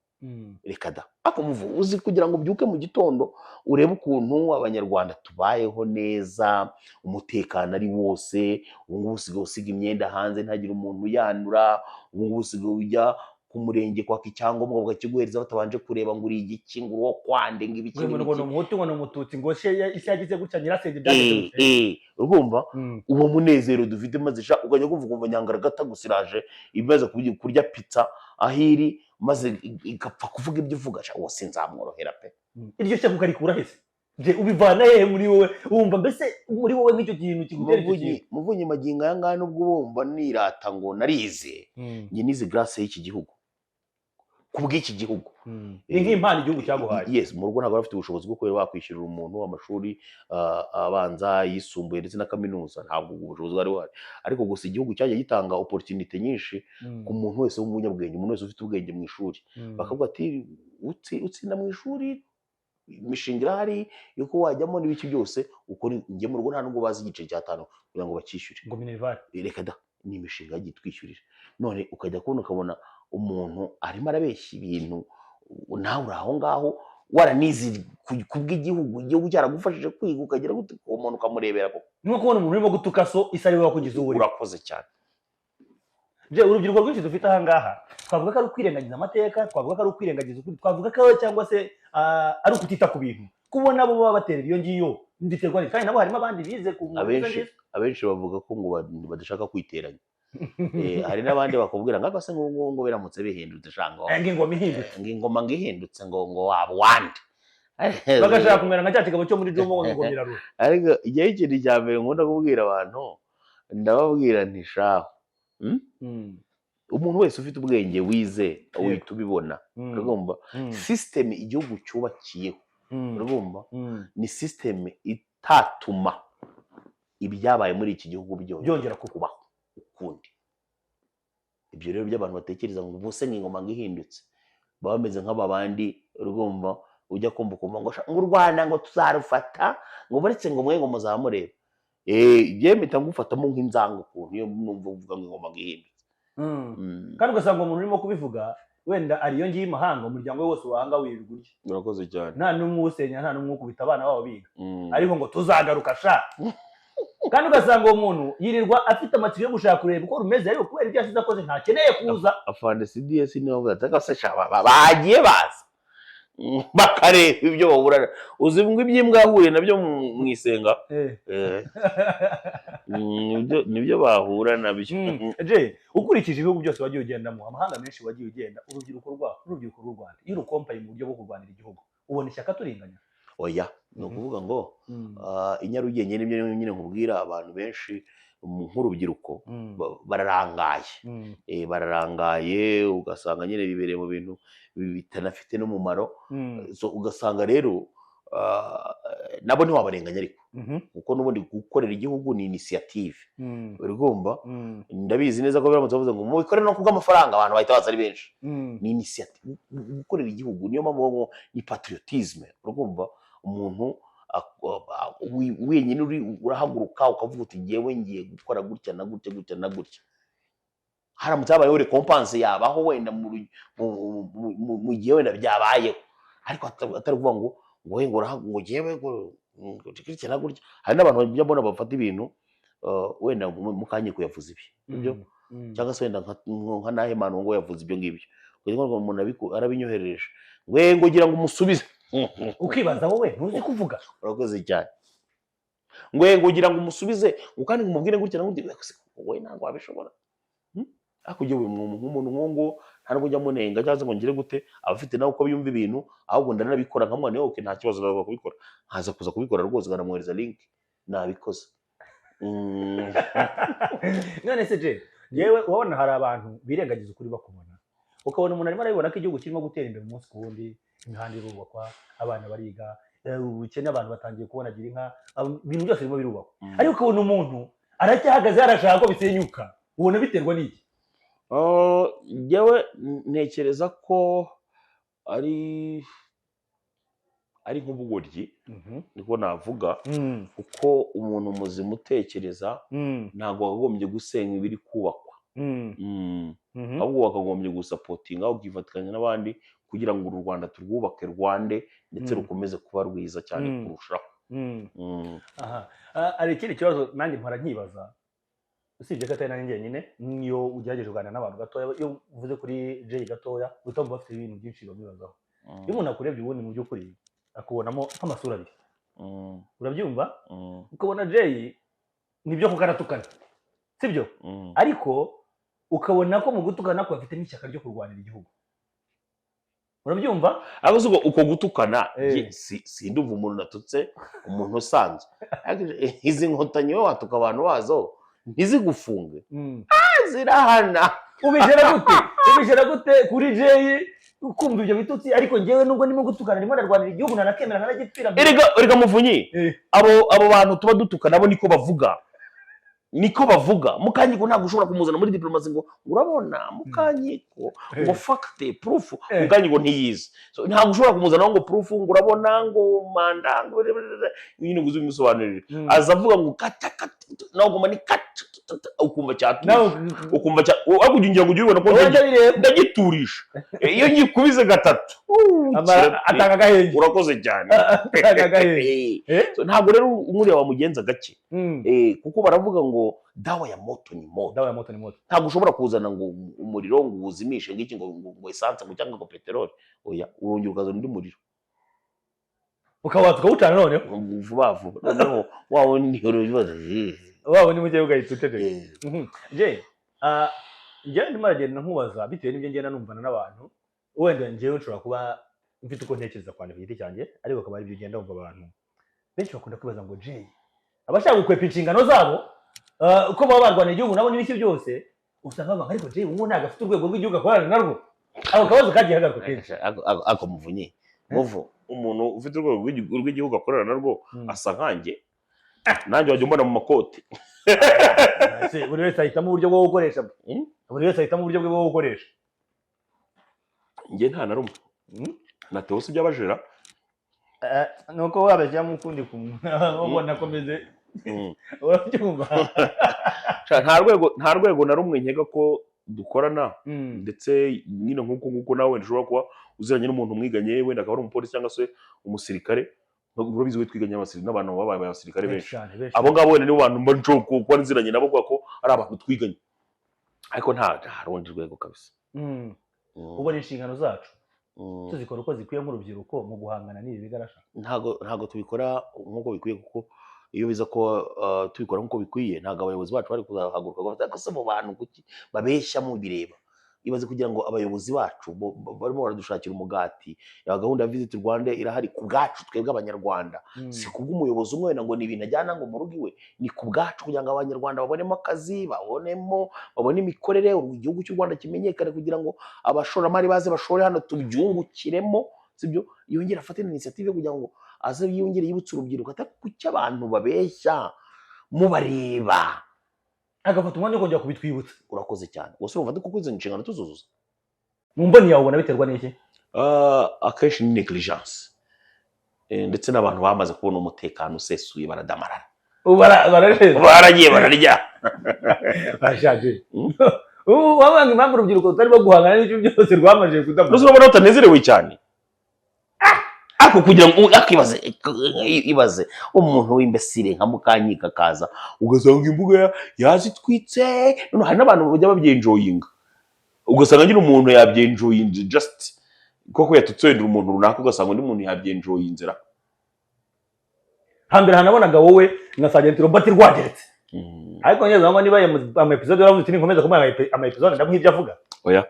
Reka da akamuvu uzi kugira ngo byuke mu gitondo urebe ukuntu abanyarwanda tubayeho neza, umutekano ari wose. Ubu ngubu usigaye usiga imyenda hanze ntagire umuntu yanura, ubu ngubu usigaye ujya ku murenge kwaka icyangombwa bakakiguhereza batabanje kureba ngo uri igiki ngo uwo kwande ngo ibiki ngo ni umuhutu ngo ni umututsi ngo isi yagize gutya nyirasenge byageze urumva. uwo munezero dufite maze ukajya kumva Nyangaragata gusiraje imaze kurya pizza ahiri maze igapfa kuvuga ibyo uvuga wose nzamworohera pe. Iryo cyo kukarikura hese je ubivana hehe muri wowe wumva mbese muri wowe nk'icyo kintu kigutereye? Muvunyi magingo aya ngaya nubwo wumva nirata ngo narize nge nize grace y'iki gihugu kubw'iki gihugu, ni nk'impano igihugu cyaguhaye. Yes, mu rugo ntabwo bafite ubushobozi bwo kuba bakwishyurira umuntu amashuri abanza yisumbuye ndetse na kaminuza, ntabwo ubushobozi bwari buhari, ariko gusa igihugu cyagiye gitanga opportunity nyinshi ku muntu wese w'umunyabwenge, umuntu wese ufite ubwenge mu ishuri. Bakavuga ati utsinda mu ishuri imishinga irahari yuko wajyamo n'ibiki byose ukora. Njye mu rugo nta nubwo bazi igice cya 5 kugira ngo bakishyure ngo minerval, reka da ni imishinga yagiye twishyurira. None ukajya kubona ukabona umuntu arimo arabeshya ibintu, nawe uri aho ngaho waranize kubw'igihugu cyaragufashije kwiga ukagira gute uwo muntu ukamurebera koko. Nuko kubona umuntu urimo gutuka so isari we wakugize uburi. Urakoze cyane. Je urubyiruko rwinshi dufite aha ngaha twavuga ko ari ukwirengagiza amateka, twavuga ko ari ukwirengagiza ukuri, twavuga ko cyangwa se ari ukutita ku bintu, kubona bo baba batera iyo ngiyo nditerwa kandi nabo harimo abandi bize ku abenshi bavuga ko ngo badashaka kwiteranya. Hari n'abandi bakubwira ngo agase ngo biramutse bihindutse shango ngingoma ngihindutse ngo waba wande bagashaka kumera nka cya kigabo cyo muri Jomo ngo birarura. Ariko igihe ikintu cya mbere nkunda kubwira abantu ndababwira nti shaho umuntu wese ufite ubwenge wize uhita ubibona urumva. System igihugu cyubakiyeho urumva ni system itatuma ibyabaye muri iki gihugu byongera kubaho ukundi. Ibyo rero by'abantu batekereza ngo bose n'ingoma ngihindutse baba bameze nk'ababandi urumva, ujya kumva ngo u Rwanda ngo tuzarufata ngo baretse ngo mwe ngo muzamureba. Byemeta ngufatamo nk'inzango ukuntu iyo numva uvuga ngo ingoma ngihindutse. Kandi ugasanga umuntu urimo kubivuga wenda ari iyo ngiye imahanga umuryango we wose wahanga wirirwa urya. Urakoze cyane. Nta n'umwe usenya nta n'umwe ukubita abana babo biga, ariko ngo tuzagaruka sha. Kandi ugasanga uwo muntu yirirwa afite amatsiko yo gushaka kureba uko rumeze, ariko kubera ibyo yasize akoze ntakeneye kuza. Afande CDS niho bavuga ati se bagiye baza bakareba ibyo bahura uzi ngo iby'imbwa yahuye nabyo mu isenga nibyo bahura nabyo. Je ukurikije ibihugu byose wagiye ugendamo amahanga menshi wagiye ugenda urubyiruko rw'u Rwanda iyo urukompaye mu buryo bwo kurwanira igihugu ubona ishyaka turinganya? Oya ni ukuvuga ngo i Nyarugenge nibyo nyine nkubwira abantu benshi nk'urubyiruko bararangaye ugasanga nyine bibereye mu bintu bitanafite n'umumaro, ugasanga rero nabo ntiwabarenganya ariko kuko n'ubundi gukorera igihugu ni initiative urigomba. Ndabizi neza ko biramutse bavuze ngo mubikorere no kubw'amafaranga abantu bahita baza ari benshi. Ni initiative gukorera igihugu, niyo mpamvu ni patriotisme urigomba. Umuntu wenyine urahaguruka ukavuga uti ngewe ngiye gukora gutya na gutya gutya na gutya. Haramutse habayeho recompense yabaho wenda mu gihe wenda byabayeho, ariko atari kuvuga ngo wowe ngo ngewe gutya na gutya. Hari n'abantu bajya mbona bafata ibintu wenda mukanye kuyavuza ibi ibyo cyangwa se wenda nka Nahimana ngo yavuze ibyo ngibyo kugira ngo umuntu arabinyohereje ngo gira ngo umusubize ukibaza wowe ntuzi kuvuga. Urakoze cyane. ngo gira ngo umusubize ukandi umubwire gutya na gutya wowe ntabwo wabishobora. Akujye nk'umuntu nk'ungo ntabwo njya munenga cyangwa ngo ngire gute abafite nawe uko biyumva ibintu ahubwo ndanabikora nka mwana yoke nta kibazo nawe kubikora haza kuza kubikora rwose ngamwohereza link nabikoze. None se je yewe wabona hari abantu birengagiza ukuri bakubona ukabona umuntu arimo arabibona ko igihugu kirimo gutera imbere umunsi ku wundi, imihanda irubakwa, abana bariga, ubukene abantu batangiye kubona gira inka, ibintu byose birimo birubakwa, ariko ukabona umuntu aracyahagaze yarashaka ko bisenyuka. Ubona biterwa n'iki? Yewe ntekereza ko ari nk'ubugoryi niko navuga, kuko umuntu muzima utekereza ntabwo wagombye gusenya ibiri kubakwa, ahubwo wakagombye gusapotinga ukifatikanya n'abandi kugira ngo uru Rwanda turwubake rwande ndetse rukomeze kuba rwiza cyane kurushaho. Ari ikindi kibazo nanjye mpora nkibaza, usibye ko atari nanjye njyenyine, niyo ugerageje kuganira n'abantu gatoya, iyo uvuze kuri Jay gatoya uhita wumva bafite ibintu byinshi bamwibazaho. Iyo umuntu akurebye ubundi mu by'ukuri akubonamo nk'amasura abiri, urabyumva? Ukabona Jay nibyo kuko aratukana sibyo, ariko ukabona ko mu gutukana ko afite n'ishyaka ryo kurwanira igihugu, urabyumva? Ahubwo uko gutukana sindumva umuntu natutse umuntu usanzwe. Izi nkotanyi wowe watuka abantu bazo ntizigufunge, zirahana. Ubijera gute kuri Jay ukumva ibyo bitutsi, ariko ngewe nubwo ndimo gutukana ndimo ndarwanira igihugu nanakemera nkanagipfira. Erega Muvunyi, abo bantu tuba dutukana bo niko bavuga Mukanyiko ntabwo ushobora kumuzana muri diplomasi ngo urabona Mukanyiko ngo fact proof, Mukanyiko ntiyizi, so ntabwo ushobora kumuzana ngo proof ngo urabona ngo manda ngo nyine nguzi bimusobanurira. Azavuga ngo kata nago mani kata ukumva cyatu ukumva cya akujingira ngo ubona ko ndagiturisha iyo nyikubize gatatu atanga gahenge. Urakoze cyane. So ntabwo rero umuriya wa mugenza gake, kuko baravuga ngo dawa ya moto ni moto, ntabwo ushobora kuzana ngo umuriro ngo uzimishe ngiki ngo essence ngo cyangwa ngo petrol. Oya, urongera ukazana undi muriro ukawucana none vuba noneho wawo ni ibibazo wawo ni mujye ugahita utegeka. Je njye ndimo aragenda nkubaza bitewe n'ibyo ngenda numvana n'abantu, wenda njyewe nshobora kuba mfite uko ntekereza kwandika igiti cyanjye, ariko akaba ari ibyo ugenda wumva abantu benshi bakunda kwibaza ngo Jay abashaka gukwepa inshingano zabo uko baba barwanira igihugu nabo n'ibiki byose, usanga bavuga ariko Jay ubu ntabwo afite urwego rw'igihugu akorana narwo. Ako kabazo kagiye hagaruka kenshi. Ako Muvunyi umuntu ufite urwego rw'igihugu akorana narwo asa nkanjye, nanjye wajya umbona mu makoti. Buri wese ahitamo uburyo bwo gukoresha, buri wese ahitamo uburyo bwo gukoresha. Njye nta na rumwe natewe si by'abajera nuko wabashyiramo ukundi ubona komeze urabyumva. Nta rwego na rumwe nkeka ko dukorana, ndetse nyine nk'uko nawe ushobora kuba uziranye n'umuntu mwiganye wenda akaba ari umupolisi cyangwa se umusirikare. Urabizi we twiganye n'abantu babaye abasirikare benshi, abo ngabo wenda nibo bantu mbanjo kuba nziranye nabo kuko ari abantu twiganye, ariko nta rundi rwego kabisa. Ubona inshingano zacu tuzikora uko zikwiye nk'urubyiruko mu guhangana n'ibi bigarasha? ntago tubikora nk'uko bikwiye, kuko iyo biza ko tubikora nk'uko bikwiye ntabwo abayobozi bacu bari kuzahaguruka bafata ko mu bantu kuki babeshya mu bireba. Ibaze kugira ngo abayobozi bacu barimo baradushakira umugati, ya gahunda ya Visit Rwanda irahari ku bwacu twebwe abanyarwanda, si kubw'umuyobozi umwe ngo ni ibintu ajyana ngo mu rugo iwe, ni ku bwacu kugira ngo abanyarwanda babonemo akazi, babone imikorere, igihugu cy'u Rwanda kimenyekane, kugira ngo abashoramari baze bashore hano tubyungukiremo, sibyo? Yongera afate initiative kugira ngo aze yongere yibutse urubyiruko atari kuki abantu babeshya mubareba, agafata umwanya wo kongera kubitwibutsa. Urakoze cyane. Wose urumva kuko izo nshingano tuzuzuza. Mu mboni yawe ubona biterwa n'iki? Akenshi ni negligence, ndetse n'abantu bamaze kubona umutekano usesuye baradamarara, baragiye bararya bashaje. Wabanga impamvu urubyiruko rutari rwo guhangana n'ibyo byose rwamaze kudamara. Urabona utanezerewe cyane, ako kugira ngo ibaze umuntu w'imbesire nka Mukanyika kaza ugasanga imbuga yazitwitse. None hari n'abantu bajya babyenjoyinga, ugasanga ngira umuntu yabyenjoyinze just koko yatutsendera umuntu runaka, ugasanga undi muntu yabyenjoyinzira. Hambere hanabonaga wowe na Sergeant Robert rwageretse, ariko nyeze bamwe niba ama episode yaravuze ati nkomeza kumara ama episode ndamwibyo avuga. Oya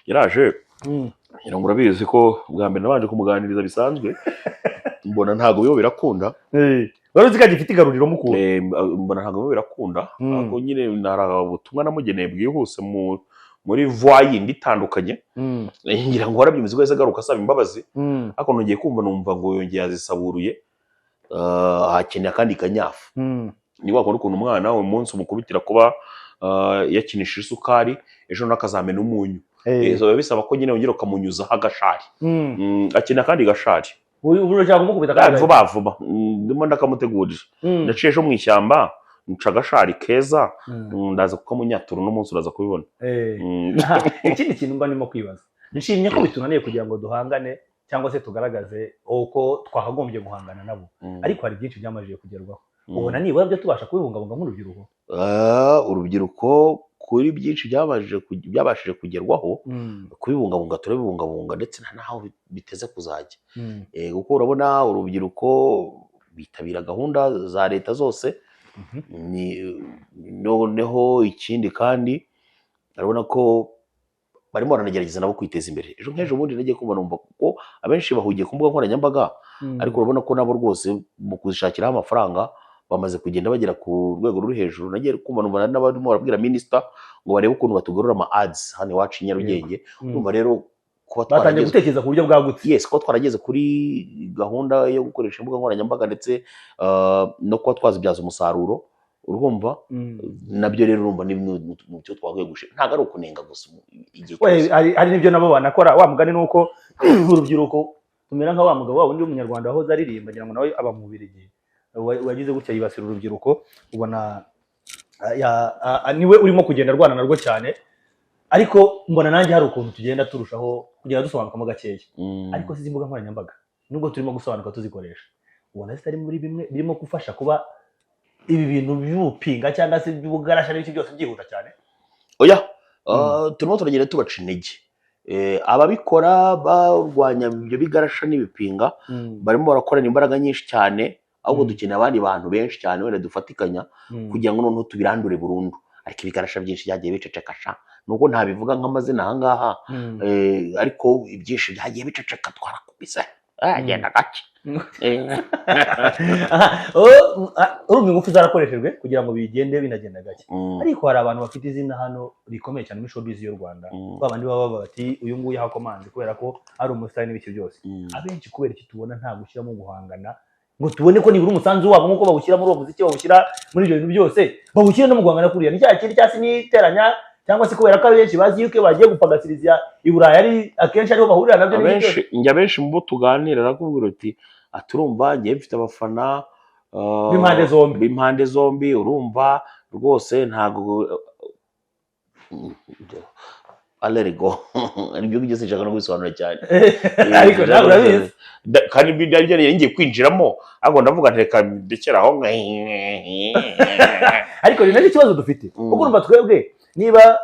yaraje ngo urabizi ko bwa mbere nabanje kumuganiriza bisanzwe, mbona ntago biyo birakunda. Wari uzi ko agifite igaruriro mukuru? Mbona ntago biyo birakunda, ako nyine narabutumwa namugeneye bwihuse muri voix yindi itandukanye, ngira ngo warabyimize ko garuka asaba imbabazi, ako nongeye kumva numva ngo yongeye azisaburuye, hakeneye kandi kanyafu. Ni wakora ukuntu umwana we munsi umukubitira kuba yakinishije isukari, ejo nakazamena umunyu. Biba bisaba ko nyine wongera ukamunyuzaho agashari, akeneye kandi gashari. Urashaka kumukubita kandi vuba ndimo ndakamutegurira. Ndaciye ejo mu ishyamba nca agashari keza, ndaza kukamunyatura n'umunsi uraza kubibona. Ikindi kintu mba ndimo kwibaza, nshimye ko bitunaniye kugira ngo duhangane cyangwa se tugaragaze uko twahagombye guhangana nabo, ariko hari byinshi byamajije kugerwaho. Ubona nibura byo tubasha kubibungabunga nk'urubyiruko? Urubyiruko kuri byinshi byabashije kugerwaho, kubibungabunga turabibungabunga ndetse naho biteze kuzajya. Kuko urabona urubyiruko bitabira gahunda za leta zose, noneho ikindi kandi urabona ko barimo baranagerageza nabo kwiteza imbere. Ejo nk'ejo bundi nagiye kumva numva ko abenshi bahugiye ku mbuga nkoranyambaga, ariko urabona ko nabo rwose mu kuzishakiraho amafaranga bamaze kugenda bagera ku rwego ruri hejuru. Nagiye kumva numva n'abarimo barabwira minisita ngo barebe ukuntu batugorora ama ads hano iwacu i Nyarugenge. Urumva rero kuba twatangiye gutekereza ku buryo bwagutse, yes, ko twarageze kuri gahunda yo gukoresha imbuga nkoranyambaga ndetse no kuba twazibyaza umusaruro. Urumva nabyo rero urumva ni mu cyo twagwe gushe, ntago ari ukunenga gusa igihe cyose. Ari nibyo nabo banakora. Wa mugani nuko urubyiruko tumera nka wa mugabo wa wundi w'umunyarwanda aho zaririmba ngira ngo nawe aba mu Bubiligi wagize gutya yibasira urubyiruko, ubona niwe urimo kugenda rwana narwo cyane, ariko mbona nanjye hari ukuntu tugenda turushaho kugenda dusobanukamo gakeya. Ariko si imbuga nkoranyambaga nubwo turimo gusobanuka tuzikoresha, ubona zitari muri bimwe birimo gufasha kuba ibi bintu by'ubupinga cyangwa se by'ubugarasha n'ibiki byose byihuta cyane. Oya turimo turagenda tubaca intege. Ababikora barwanya ibyo bigarasha n'ibipinga barimo barakorana imbaraga nyinshi cyane, ahubwo dukeneye abandi bantu benshi cyane wenda dufatikanya kugira ngo noneho tubirandure burundu. Ariko ibigarasha byinshi byagiye bicecekasha, nubwo ntabivuga nk'amazina aha ngaha, ariko ibyinshi byagiye biceceka twarakubise agenda gake. Urumva ingufu zarakoreshejwe kugira ngo bigende binagenda gake, ariko hari abantu bafite izina hano rikomeye cyane muri showbiz y'u Rwanda, babandi baba bati uyu nguyu yahakomanze kubera ko ari umusitari n'ibiki byose. Abenshi kubera iki tubona nta gushyiramo guhangana ngo tubone ko nibura umusanzu wabo nk'uko bawushyira muri uwo muziki, bawushyira muri ibyo bintu byose, bawushyira no mu guhangana kuriya. Ni cya kindi cyasi n'iteranya, cyangwa se kubera ko abenshi bazi yuko bagiye gupagasiriza i Burayi ari akenshi ariho bahurira nabyo. Abenshi mu bo tuganira nakubwira uti aturumva ngiye mfite abafana b'impande zombi, urumva rwose ntago alerego aribyo byose nshaka no gusobanura cyane. Ariko nawe urabizi kandi byari ngiye kwinjiramo, ahubwo ndavuga reka ndekeraho. Ariko ni nacyo kibazo dufite, kuko urumva twebwe niba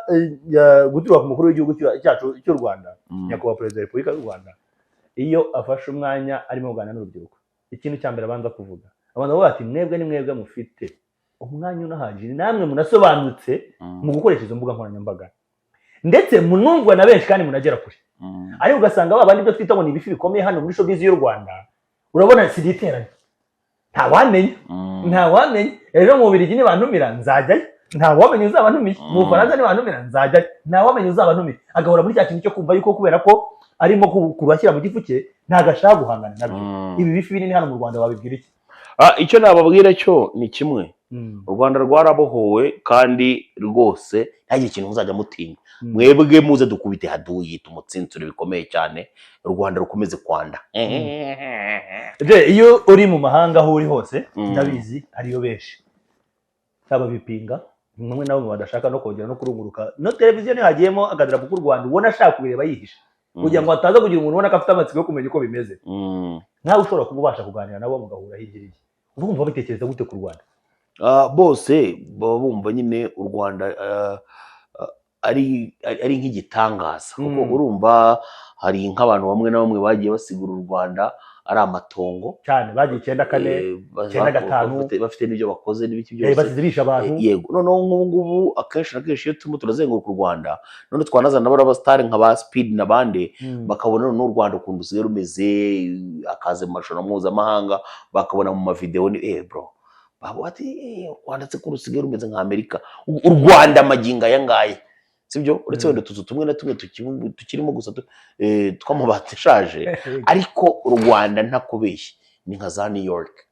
guturuka ku mukuru w'igihugu cyacu cy'u Rwanda, nyakubahwa perezida wa Repubulika y'u Rwanda, iyo afashe umwanya arimo kuganira n'urubyiruko ikintu cya mbere abanza kuvuga abantu bavuga ati mwebwe ni mwebwe mufite umwanya unahagije namwe munasobanutse mu gukoresha izo mbuga nkoranyambaga ndetse munumvwa na benshi kandi munagera kure ariko ugasanga babandi ibyo twita ngo ni ibifi bikomeye hano muri showbiz y'u Rwanda urabona si giteranye ntawamenya ejo mu Bubiligi nibantumira nzajyayo ntawamenya uzabantumiye mu Bufaransa nibantumira nzajyayo ntawamenya uzabantumiye agahora muri cya kintu cyo kumva yuko kubera ko arimo kubashyira mu gifu cye ntago ashaka guhangana nabyo ibi bifi binini hano mu Rwanda wabibwira iki icyo nababwira cyo ni kimwe u Rwanda rwarabohowe kandi rwose nta kintu muzajya mutinya mwebwe muze dukubite haduyi tumutsinsure bikomeye cyane u Rwanda rukomeze kwanda iyo uri mu mahanga aho uri hose ndabizi ariyo benshi saba bipinga mwe nabo badashaka no kongera no kurunguruka no televiziyo ni hagiyemo agadarapo k'u Rwanda ubona ashaka kubireba yihisha kugira ngo ataza kugira umuntu ubona ko afite amatsiko yo kumenya uko bimeze nkawe ushobora kuba ubasha kuganira nabo mugahura hirya hirya urumva bitekereza gute ku Rwanda bose baba bumva nyine u Rwanda ari nk'igitangaza kuko urumva hari nk'abantu bamwe na bamwe bagiye basigura u Rwanda ari amatongo cyane bagiye 9-4 9-5 bafite n'ibyo bakoze n'ibiki byose bazizibisha abantu yego noneho ngubu akenshi na kenshi iyo turimo turazenguruka u Rwanda none twanazana n'abastar nka ba Speed n'abandi bakabona n'u Rwanda ukuntu usigaye rumeze akaze mu mashusho mpuzamahanga bakabona mu mavideo ni bro babo ati Rwanda tse ko rusigaye rumeze nka Amerika u Rwanda maginga yangaye sibyo uretse wenda tuzu tumwe na tumwe tukirimo gusa twamabati shaje ariko u Rwanda ntakubeshye ni nka za New York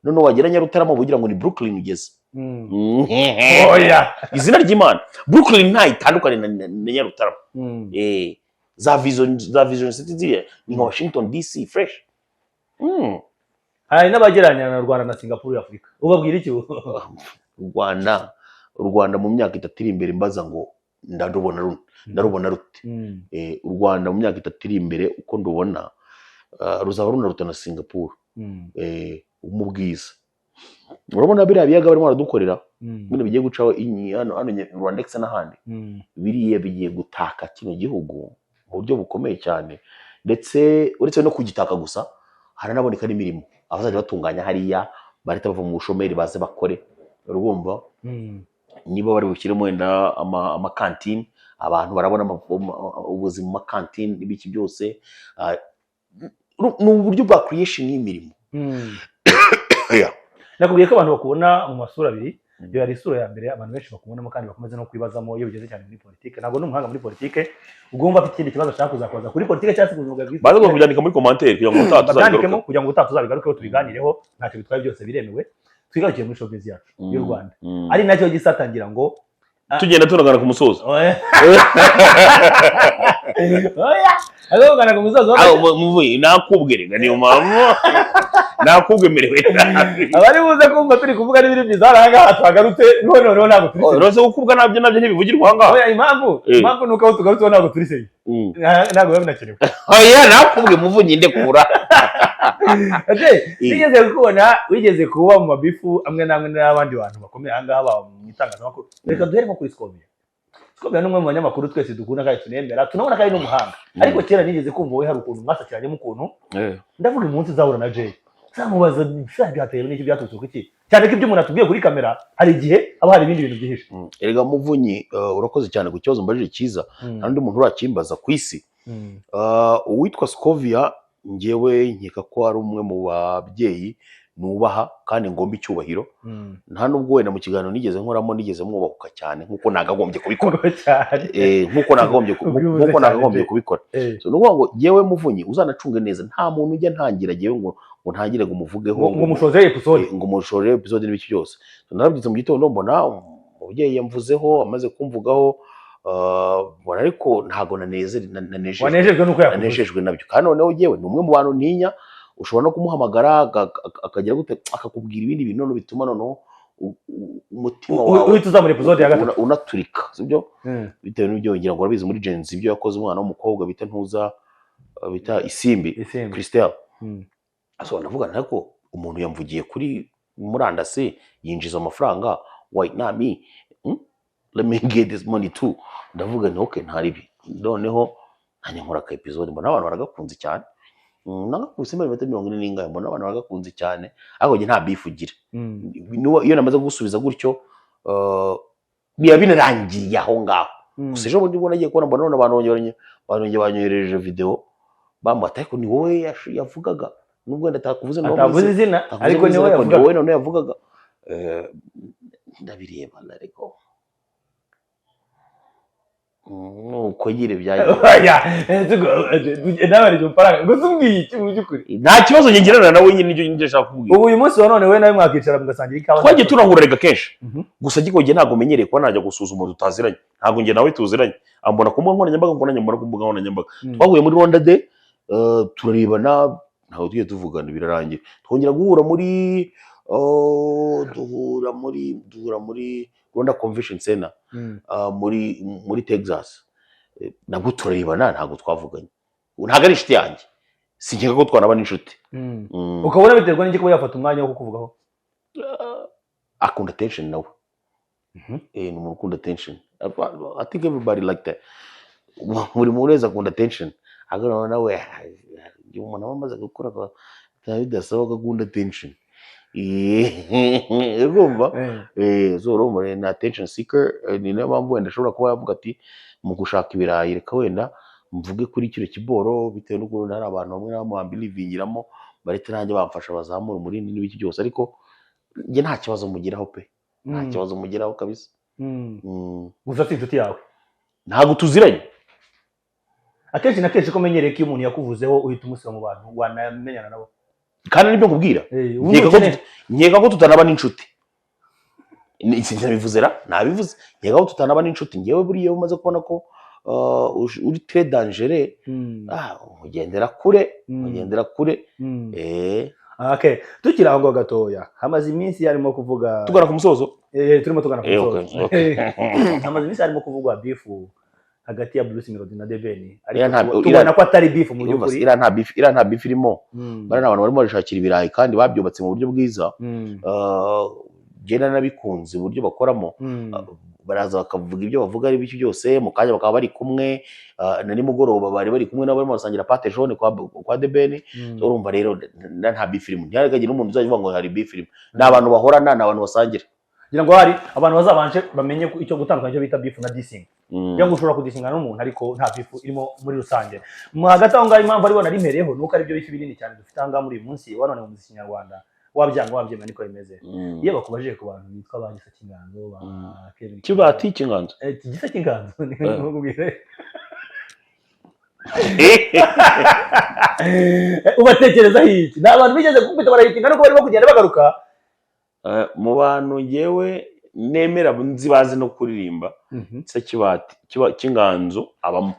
none wagera Nyarutarama bugira ngo ni Brooklyn ugeze oya izina ry'Imana Brooklyn nta itandukanye na Nyarutarama za Vision City ziriya ni nka Washington DC fresh hari n'abagereranya na Rwanda na Singapore Afrika ubabwira iki u Rwanda mu myaka 3 iri imbere mbaza ngo ndarubona rute u Rwanda mu myaka 3 iri imbere uko ndubona ruzaba runaruta na Singapore mu bwiza urabona biriya biyaga barimo baradukorera bino bigiye gucaho hano Rwandex n'ahandi biriya bigiye gutaka kino gihugu mu buryo bukomeye cyane ndetse uretse no kugitaka gusa haranaboneka n'imirimo abazajya batunganya hariya barita bava mu bushomeri baze bakore urumva niba bari bushyiremo wenda amakantine abantu barabona ubuzima mu makantine n'ibiki byose ni uburyo bwa creation y'imirimo nakubwiye ko abantu bakubona mu masura abiri iyo ari isura ya mbere abantu benshi bakubonamo kandi bakomeza no kwibazamo iyo bigeze cyane muri politike ntabwo n'umuhanga muri politike ugomba afite ikindi kibazo ashaka kuzakoza kuri politike cyangwa se kuvuga bwite baza kubyandika muri commentaire kugira ngo utazabigarukeho tubiganireho ntacyo bitwaye byose biremewe twigarukiye muri showbiz yacu y'u Rwanda ari nacyo gisatangira ngo tugenda tunagana ku musozo agana ku musozo muvuye nakubwirega niyo mpamvu nakubwemerewe abari buze kumva turi kuvuga n'ibiri byiza haraga twagarutse noneho ntabwo turi rose gukubwa nabyo ntibivugirwa aha ngaha impamvu nuko aho tugarutse ntabwo turi seri ntabwo biba binakenewe nakubwe muvunyi ndekura wigeze kuba mu mabifu amwe n'amwe n'abandi bantu bakomeye aha ngaha mu itangazamakuru reka duhere nko kuri Scovia ni umwe mu banyamakuru twese dukunda kandi tunemera tunabona ko ari n'umuhanga ariko kera nigeze kumva we hari ukuntu mwasakiranyemo ukuntu ndavuga umunsi uzahura na Jay zamubaza byatewe n'iki byaturutse ku iki cyane ko ibyo umuntu atubwiye kuri kamera hari igihe aba hari ibindi bintu byihishe erega muvunyi urakoze cyane ku kibazo mbajije cyiza nta n'undi muntu urakimbaza ku isi uwitwa Scovia ngewe nkeka ko ari umwe mu babyeyi nubaha kandi ngomba icyubahiro nta nubwo wenda mu kiganiro nigeze nkoramo nigeze mwubahuka cyane nkuko nagagombye kubikora nkuko nagagombye kubikora so nuvuga ngo yewe muvunyi uzanacunge neza nta muntu ujya ntangira yewe ngo ntangire ngo umuvugeho ngo mushore episode n'ibiki byose so narabyitse mu gitondo mbona umubyeyi yamvuzeho amaze kumvugaho ariko ntago nanejejwe nabyo kandi noneho yewe ni umwe mu bantu ntinya ushobora no kumuhamagara akagira gute akakubwira ibindi bintu none bituma noneho umutima wawe uhita uza muri episode ya gatatu unaturika sibyo bitewe n'ibyo ngira ngo urabizi muri Gen Z ibyo yakoze umwana w'umukobwa bita Isimbi Christelle so navuga nako umuntu yamvugiye kuri murandasi yinjiza amafaranga why not me let me get this money too ndavuga nti okay ntaribi noneho nanjye nkora ka episode mbona abantu baragakunze cyane nagakubise muri metero 40 n'ingahe mbona abantu baragakunze cyane ariko nge nta beef ugira iyo namaze gusubiza gutyo biba binarangiye aho ngaho gusa ejo bundi nagiye kubona mbona abantu banyohereje video bambata ariko ni wowe yavugaga nubwo ndatakuvuze atavuze izina ariko ni wowe none yavugaga ndabireba ariko nuko yire byaje nawe ryo paranga gusubwiye iki mu byukuri nta kibazo ngirana nawe nyine nicyo ndashaka kubwira ubu uyu munsi wa none we nawe mwakicara mugasangira ikawa twagiye turahurira kenshi gusa gikoge ntago menyereye ko najya gusuzuma tutaziranye ntago nge nawe tuziranye ambona ku mbuga nkoranyambaga mbona nyamara ku mbuga nkoranyambaga twahuye muri Rwanda Day turarebana ntago tugiye tuvugana birarangira twongera guhura muri duhura muri Rwanda Convention Center muri Texas nabwo turarebana ntago twavuganye ntago ari inshuti yanjye sinkeka ko twanaba n'inshuti ukabona biterwa n'iki kuba yafata umwanya wo kukuvugaho akunda attention nawe ni umuntu ukunda attention I think everybody like that muri mureza akunda attention agana nawe umuntu amaze gukora bidasaba ko akunda attention urumva so urumva na attention seeker ni nayo mpamvu wenda ashobora kuba yavuga ati mu gushaka ibirayi reka wenda mvuge kuri kino kiboro bitewe n'ukuntu hari abantu bamwe bamubambirivingiramo barete nanjye bamfasha bazamura umurindi n'ibiki byose ariko njye nta kibazo mugiraho pe nta kibazo mugiraho kabisa gusa afite inshuti yawe ntago tuziranye akenshi na kenshi ko menyereye ko iyo umuntu yakuvuzeho uhita umusiba mu bantu wanamenyana nabo kandi nibyo nkubwira nkeka ko tutanaba n'inshuti sinabivuzera nabivuze nkeka ko tutanaba n'inshuti ngewe buriya umaze kubona ko uri très dangereux ugendera kure okay tukiri aho gatoya hamaze iminsi yarimo kuvuga tugana ku musozo turimo tugana ku musozo hamaze iminsi yarimo kuvugwa beef hagati ya Bruce Melody na Debeni ariko tubona ko atari beef mu byukuri ira nta beef irimo bari n'abantu barimo barashakira ibirayi kandi babyubatse mu buryo bwiza genda nabikunze uburyo bakoramo baraza bakavuga ibyo bavuga ari biki byose mu kanya bakaba bari kumwe na nimugoroba bari kumwe nabo barimo basangira pate jaune kwa Debeni urumva rero nta beef irimo ntihagagira umuntu uzavuga ngo hari beef irimo n'abantu bahorana n'abantu basangira ngira ngo hari abantu bazabanje bamenye icyo gutandukanya icyo bita beef na dissing byo gushobora kudisinga n'umuntu ariko nta beef irimo muri rusange mu hagati aho ngaho impamvu ari bona rimereho nuko ari byo bifi binini cyane dufite anga muri uyu munsi wanone mu muziki nyarwanda wabyanga wabyema niko bimeze iyo bakubajije ku bantu bitwa bagisa kinganzo ba Kevin kibati kinganzo gisa kinganzo nkubwire ubatekereza hiki n'abantu bigeze kumpita barahitinga nuko barimo kugenda bagaruka mu bantu ngewe nemera nzi bazi no kuririmba cya kibati kinganzo abamo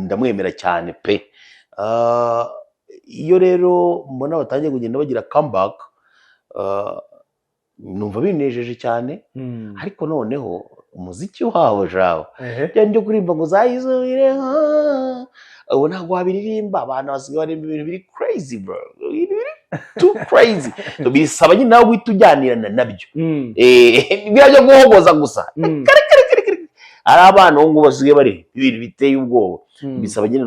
ndamwemera cyane pe iyo rero mbona batangiye kugenda bagira comeback numva binejeje cyane ariko noneho umuziki wabo jawo byo kuririmba ngo zayizubire ubu ntabwo wabiririmba abantu basigaye baririmba ibintu biri crazy bro too crazy bisaba nyine nawe uhita ujyanirana nabyo birajya guhogoza gusa hari abana ubu ngubu basigaye bari ibintu biteye ubwoba bisaba nyine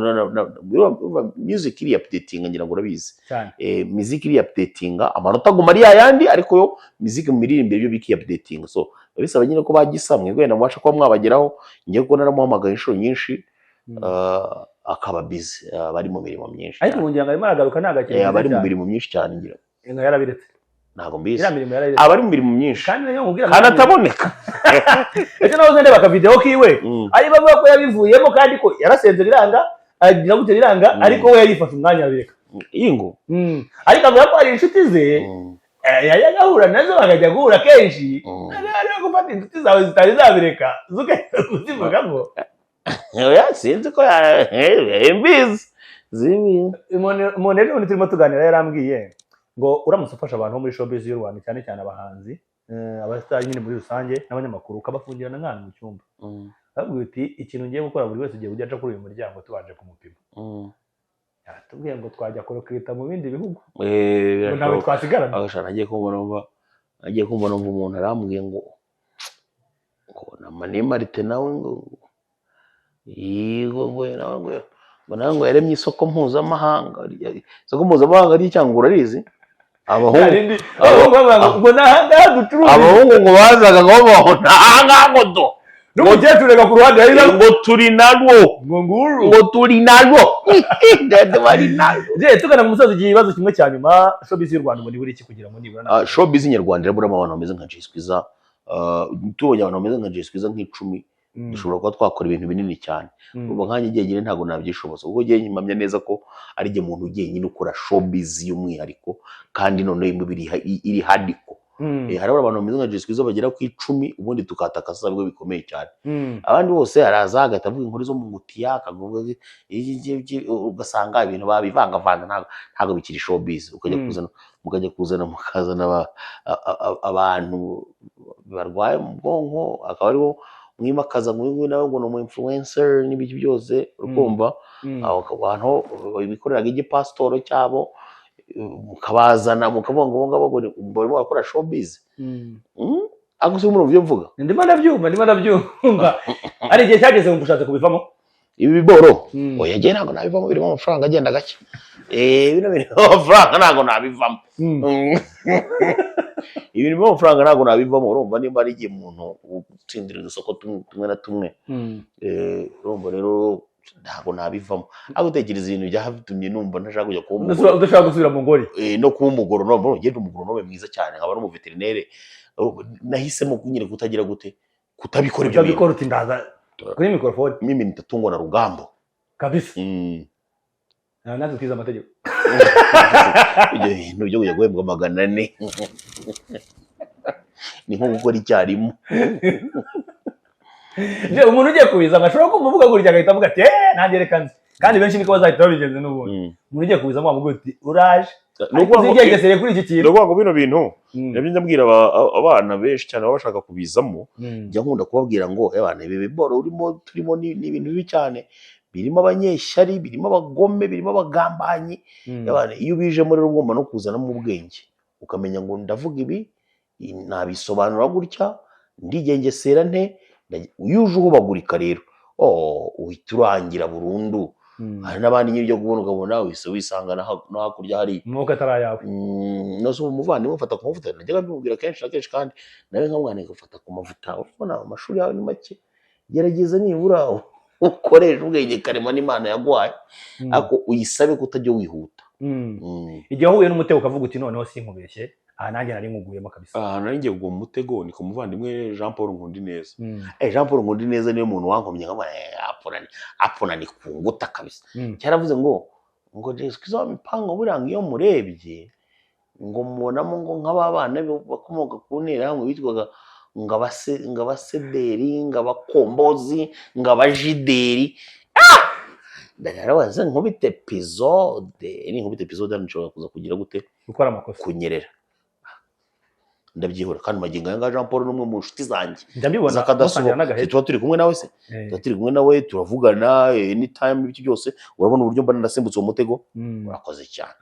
music iri updating ngira ngo urabizi music iri updating amanota aguma ari yayandi ariko yo music mu miririmbire byo biki updating so bisaba nyine ko bagisamwe wenda mubasha kuba mwabageraho ngiye kubona naramuhamagaye inshuro nyinshi akaba busy bari mu mirimo myinshi ariko ngira ngo arimo aragaruka ntagakeye bari mu mirimo myinshi cyane ngira ngo yarabiretse ntago mbizi abari mu mirimo myinshi kandi nayo nkubwira kandi ataboneka ese nawe uzende baka video kiwe ari bavuga ko yabivuyemo kandi ko yarasenze biranga agira gute biranga ariko we yarifashe umwanya abireka ingo ariko avuga ko ari inshuti ze yagahura nazo bakajya guhura kenshi ari gufata inshuti zawe zitari zabireka zugahita kuzivugamo oya sinzi ko mbizi zibi umuntu ejo turimo tuganira yarambwiye ngo uramutse ufasha abantu bo muri showbiz y'u Rwanda cyane cyane abahanzi abasitari nyine muri rusange n'abanyamakuru ukabafungirana nk'ahantu mu cyumba aravuga ati ikintu ngiye gukora buri wese ugiye ujya aca kuri uyu muryango tubanje kumupima tubwiye ngo twajya kurokirita mu bindi bihugu ntawe twasigarana nagiye kumva numva umuntu arambwiye ngo na Mani Martin nawe ngo ngo yaremye isoko mpuzamahanga ry'icyangwa urarizi abahungu ngo bazaga ngo babona ahangaha ngo n'umukecuru reka ku ruhande ngo turi narwo tugana ku musozi igihe ikibazo kimwe cya nyuma showbiz y'u Rwanda ubundi buri iki kugira ngo nibura showbiz nyarwanda irabura abantu bameze nka Jay Squeezer tubonye abantu bameze nka Jay Squeezer nk'icumi dushobora kuba twakora ibintu binini cyane ubu nkanjye igihe nyine ntabwo nabyishoboza kuko ngiye nyimamya neza ko ari jye muntu ugiye nyine ukora showbiz y'umwihariko kandi noneho imibiri iri hardcore harabura abantu bameze nka Jay Squeezer bagera ku 10 ubundi tukataka sabwo bikomeye cyane abandi bose araza agahita avuga inkuru zo mu ngutiya akavuga ugasanga ibintu babivangavanga ntabwo bikiri showbiz mukajya kuzana abantu barwaye mu bwonko akaba aribo mwimakaza ngo nawe ngo no influencer n'ibiki byose urukumva abantu bikoreraga igipasitoro cyabo mukabazana mukavuga ngo ngabo barimo bakora showbiz ako se umuntu byo mvuga ndimo ndabyumva ari igihe cyageze ngo ushatse kubivamo ibi biboro oya gihe ntabwo nabivamo birimo amafaranga agenda gake bino birimo amafaranga ntabwo nabivamo ibintu birimo amafaranga ntabwo nabivamo urumva nimba ari igihe umuntu utsindira isoko tumwe na tumwe urumva rero ntabwo nabivamo ariko utekereza ibintu byatumye numva ntashaka kujya kuba umugore udashaka gusubira mu ngori no kuba umugore no ngende umugore mwiza cyane nkaba ari umuveterinere nahisemo kunyire kutagira gute kutabikora ibyo bintu uti ndaza kuri mikrofone mimi nitatungwa na rugambo kabisa nazo twiza amategeko ibyo bintu byo kujya guhembwa 400 ni nko gukora icyarimo umuntu ugiye kubiza amashuri ko muvuga gutya agahita avuga ati nanjye reka nzi kandi benshi niko bazahita babigenza n'ubundi umuntu ugiye kubiza amuvuga ati uraje uzigengesere kuri iki kintu ngo bino bintu nabyo ndabwira abana benshi cyane baba bashaka kubizamo njya nkunda kubabwira ngo abana ibi biboro turimo ni ibintu bibi cyane birimo abanyeshyari birimo abagome birimo abagambanyi abana iyo ubijemo rero ugomba no kuzanamo ubwenge ukamenya ngo ndavuga ibi nabisobanura gutya ndigengesera nte uyuje uhubagurika rero uhita urangira burundu hari n'abandi nyine byo kubona ukabona wese wisanga no hakurya hari nuko atarayawe no so umuvandimwe ufata ku mavuta najyaga mbibwira kenshi na kenshi kandi nawe nkamwana gufata ku mavuta ubona amashuri yawe ni make gerageza nibura ukoresha ubwenge karema n'Imana yagwaye ako uyisabe kutajya wihuta igihe uhuye n'umutego ukavuga uti noneho sinkubeshye nanjye nari nkuguyemo kabisa nari ngiye kugwa mu mutego ni ku muvandimwe Jean Paul Nkundineza Jean Paul Nkundineza niyo muntu wankomye nkama apona ni kunguta kabisa cyaravuze ngo Jay Squeezer wamipanga buranga iyo murebye ngo mubonamo ngo nk'ababana bakomoka ku ntera hamwe bitwaga ngabasederi ngabakombozi ngabajideri ndarabaza nkubite episode nshobora kuza kugira gute gukora amakosa kunyerera ndabyihora kandi magingo yanga Jean Paul numwe mu nshuti zanjye ndabibona tuba turi kumwe nawe se turi kumwe nawe turavugana anytime ibiki byose urabona uburyo mba ndasimbutse uwo mutego urakoze cyane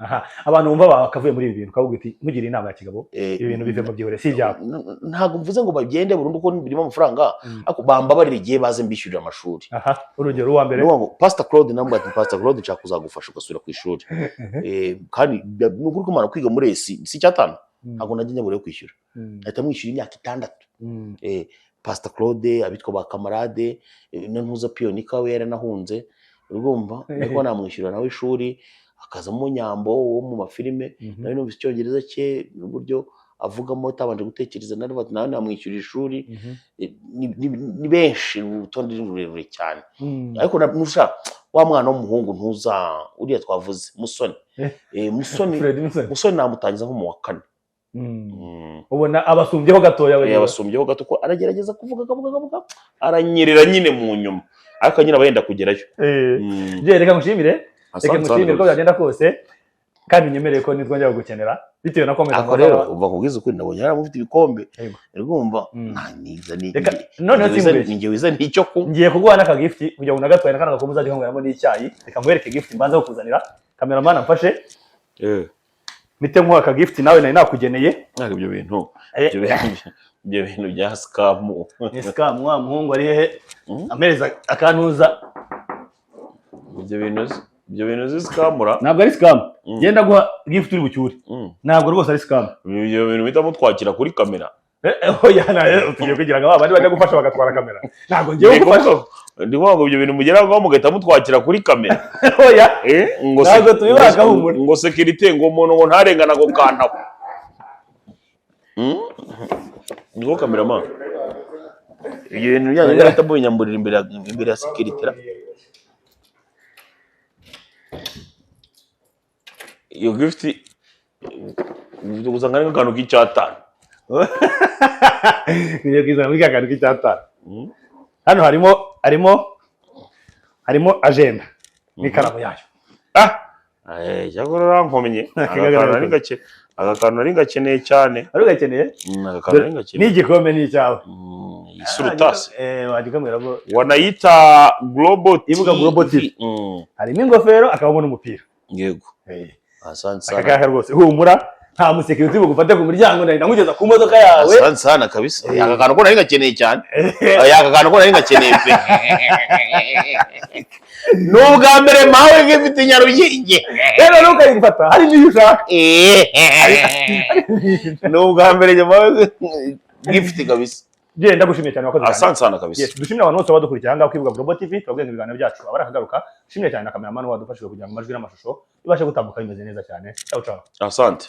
abantu bumva bakavuye muri ibi bintu kavuga iti mugira inama ya kigabo ibi bintu bivemo byihore si byabo ntabwo mvuze ngo bagende burundu ko birimo amafaranga ariko bambabarira igihe baze mbishyurira amashuri urugero uwa mbere ngo Pastor Claude namba ati Pastor Claude nshaka kuzagufasha ugasubira ku ishuri kandi n'ukuri ko mara kwiga muri si cyatanu ntabwo najye ngo kwishyura ahita mwishyura imyaka 6 Pastor Claude abitwa ba kamarade ntuza Pionika we yaranahunze urumva niko namwishyura nawe ishuri akazamo Nyambo wo mu mafilime nawe no icyongereza cye n'uburyo avugamo tabanje gutekereza nawe namwishyura ishuri ni benshi urutonde rurerure cyane ariko nusha wa mwana w'umuhungu ntuza uriya twavuze musoni namutangiza nko mu wa 4 ubona abasumbyeho gatoya we abasumbyeho gato ko aragerageza kuvuga aranyerera nyine mu nyuma ariko nyine abayenda kugerayo reka ngushimire ko byagenda kose kandi nyemereye ko nitwongera gukenera bitewe na komeza ako rero uva kubwiza ukuri nabonye yaramufite ibikombe urumva niza ninjye wiza nicyo ku ngiye kuguha n'aka gift kugira ngo unagatwaye n'akana gakomeza ajye kongweramo n'icyayi reka nkwereke gift mbanza kukuzanira cameraman amfashe mite nkuha ka gift nawe nari nakugeneye. Ntabwo ibyo bintu bya scam. Ni scam wa muhungu ari hehe amereza akantuza. Ibyo bintu ziskamura. Ntabwo ari scam. Genda guha gift uri bucyure. Ntabwo rwose ari scam. Ibyo bintu bita mutwakira kuri kamera. Oya nayo tugiye kugira ngo abandi bajya gufasha bagatwara kamera. Ntabwo ngiye gufasha. Ndi ngo ibyo bintu mugeraho mugahita mutwakira kuri kamera. Oya. Ngo ntabwo tubibaka humura. Ngo security ngo umuntu ngo ntarengana ngo kantaho. Ngo cameraman. Ibyo bintu byanye ngahita mbunyamburira imbere ya security. Iyo gift uzanga n'akantu k'icyatanu. Niyo kizana muri kakandi k'icyatanu. Hano harimo agenda n'ikaramu yayo. Cyakora rankomye. Agakantu ari gakeneye cyane. Ari gakeneye? Agakantu ari gakeneye. N'igikombe ni icyawe. Isurutasi. Wagikamera go. Wanayita Global TV. Ivuga Global TV. Harimo ingofero akabamo n'umupira. Yego. Asante sana. Akaka rwose humura nta musekiriti bugufate ku muryango ndahita nkugeza ku modoka yawe. Asante sana kabisa. Agakantu ko nari gakeneye cyane. Agakantu ko nari gakeneye pe. Nubwa mbere mawe gifite Nyarugenge. Rero ntukayifata hari niyo ushaka. Nubwa mbere mawe gifite kabisa. Je ndagushimiye cyane wakoze. Asante sana kabisa. Yes, dushimira abantu bose badukurikira hanga kwibuka Global TV twabwenga ibiganiro byacu abarakagaruka. Dushimire cyane na cameraman wadufashije kugira ngo amajwi n'amashusho ibashe gutambuka bimeze neza cyane. Ciao ciao. Asante.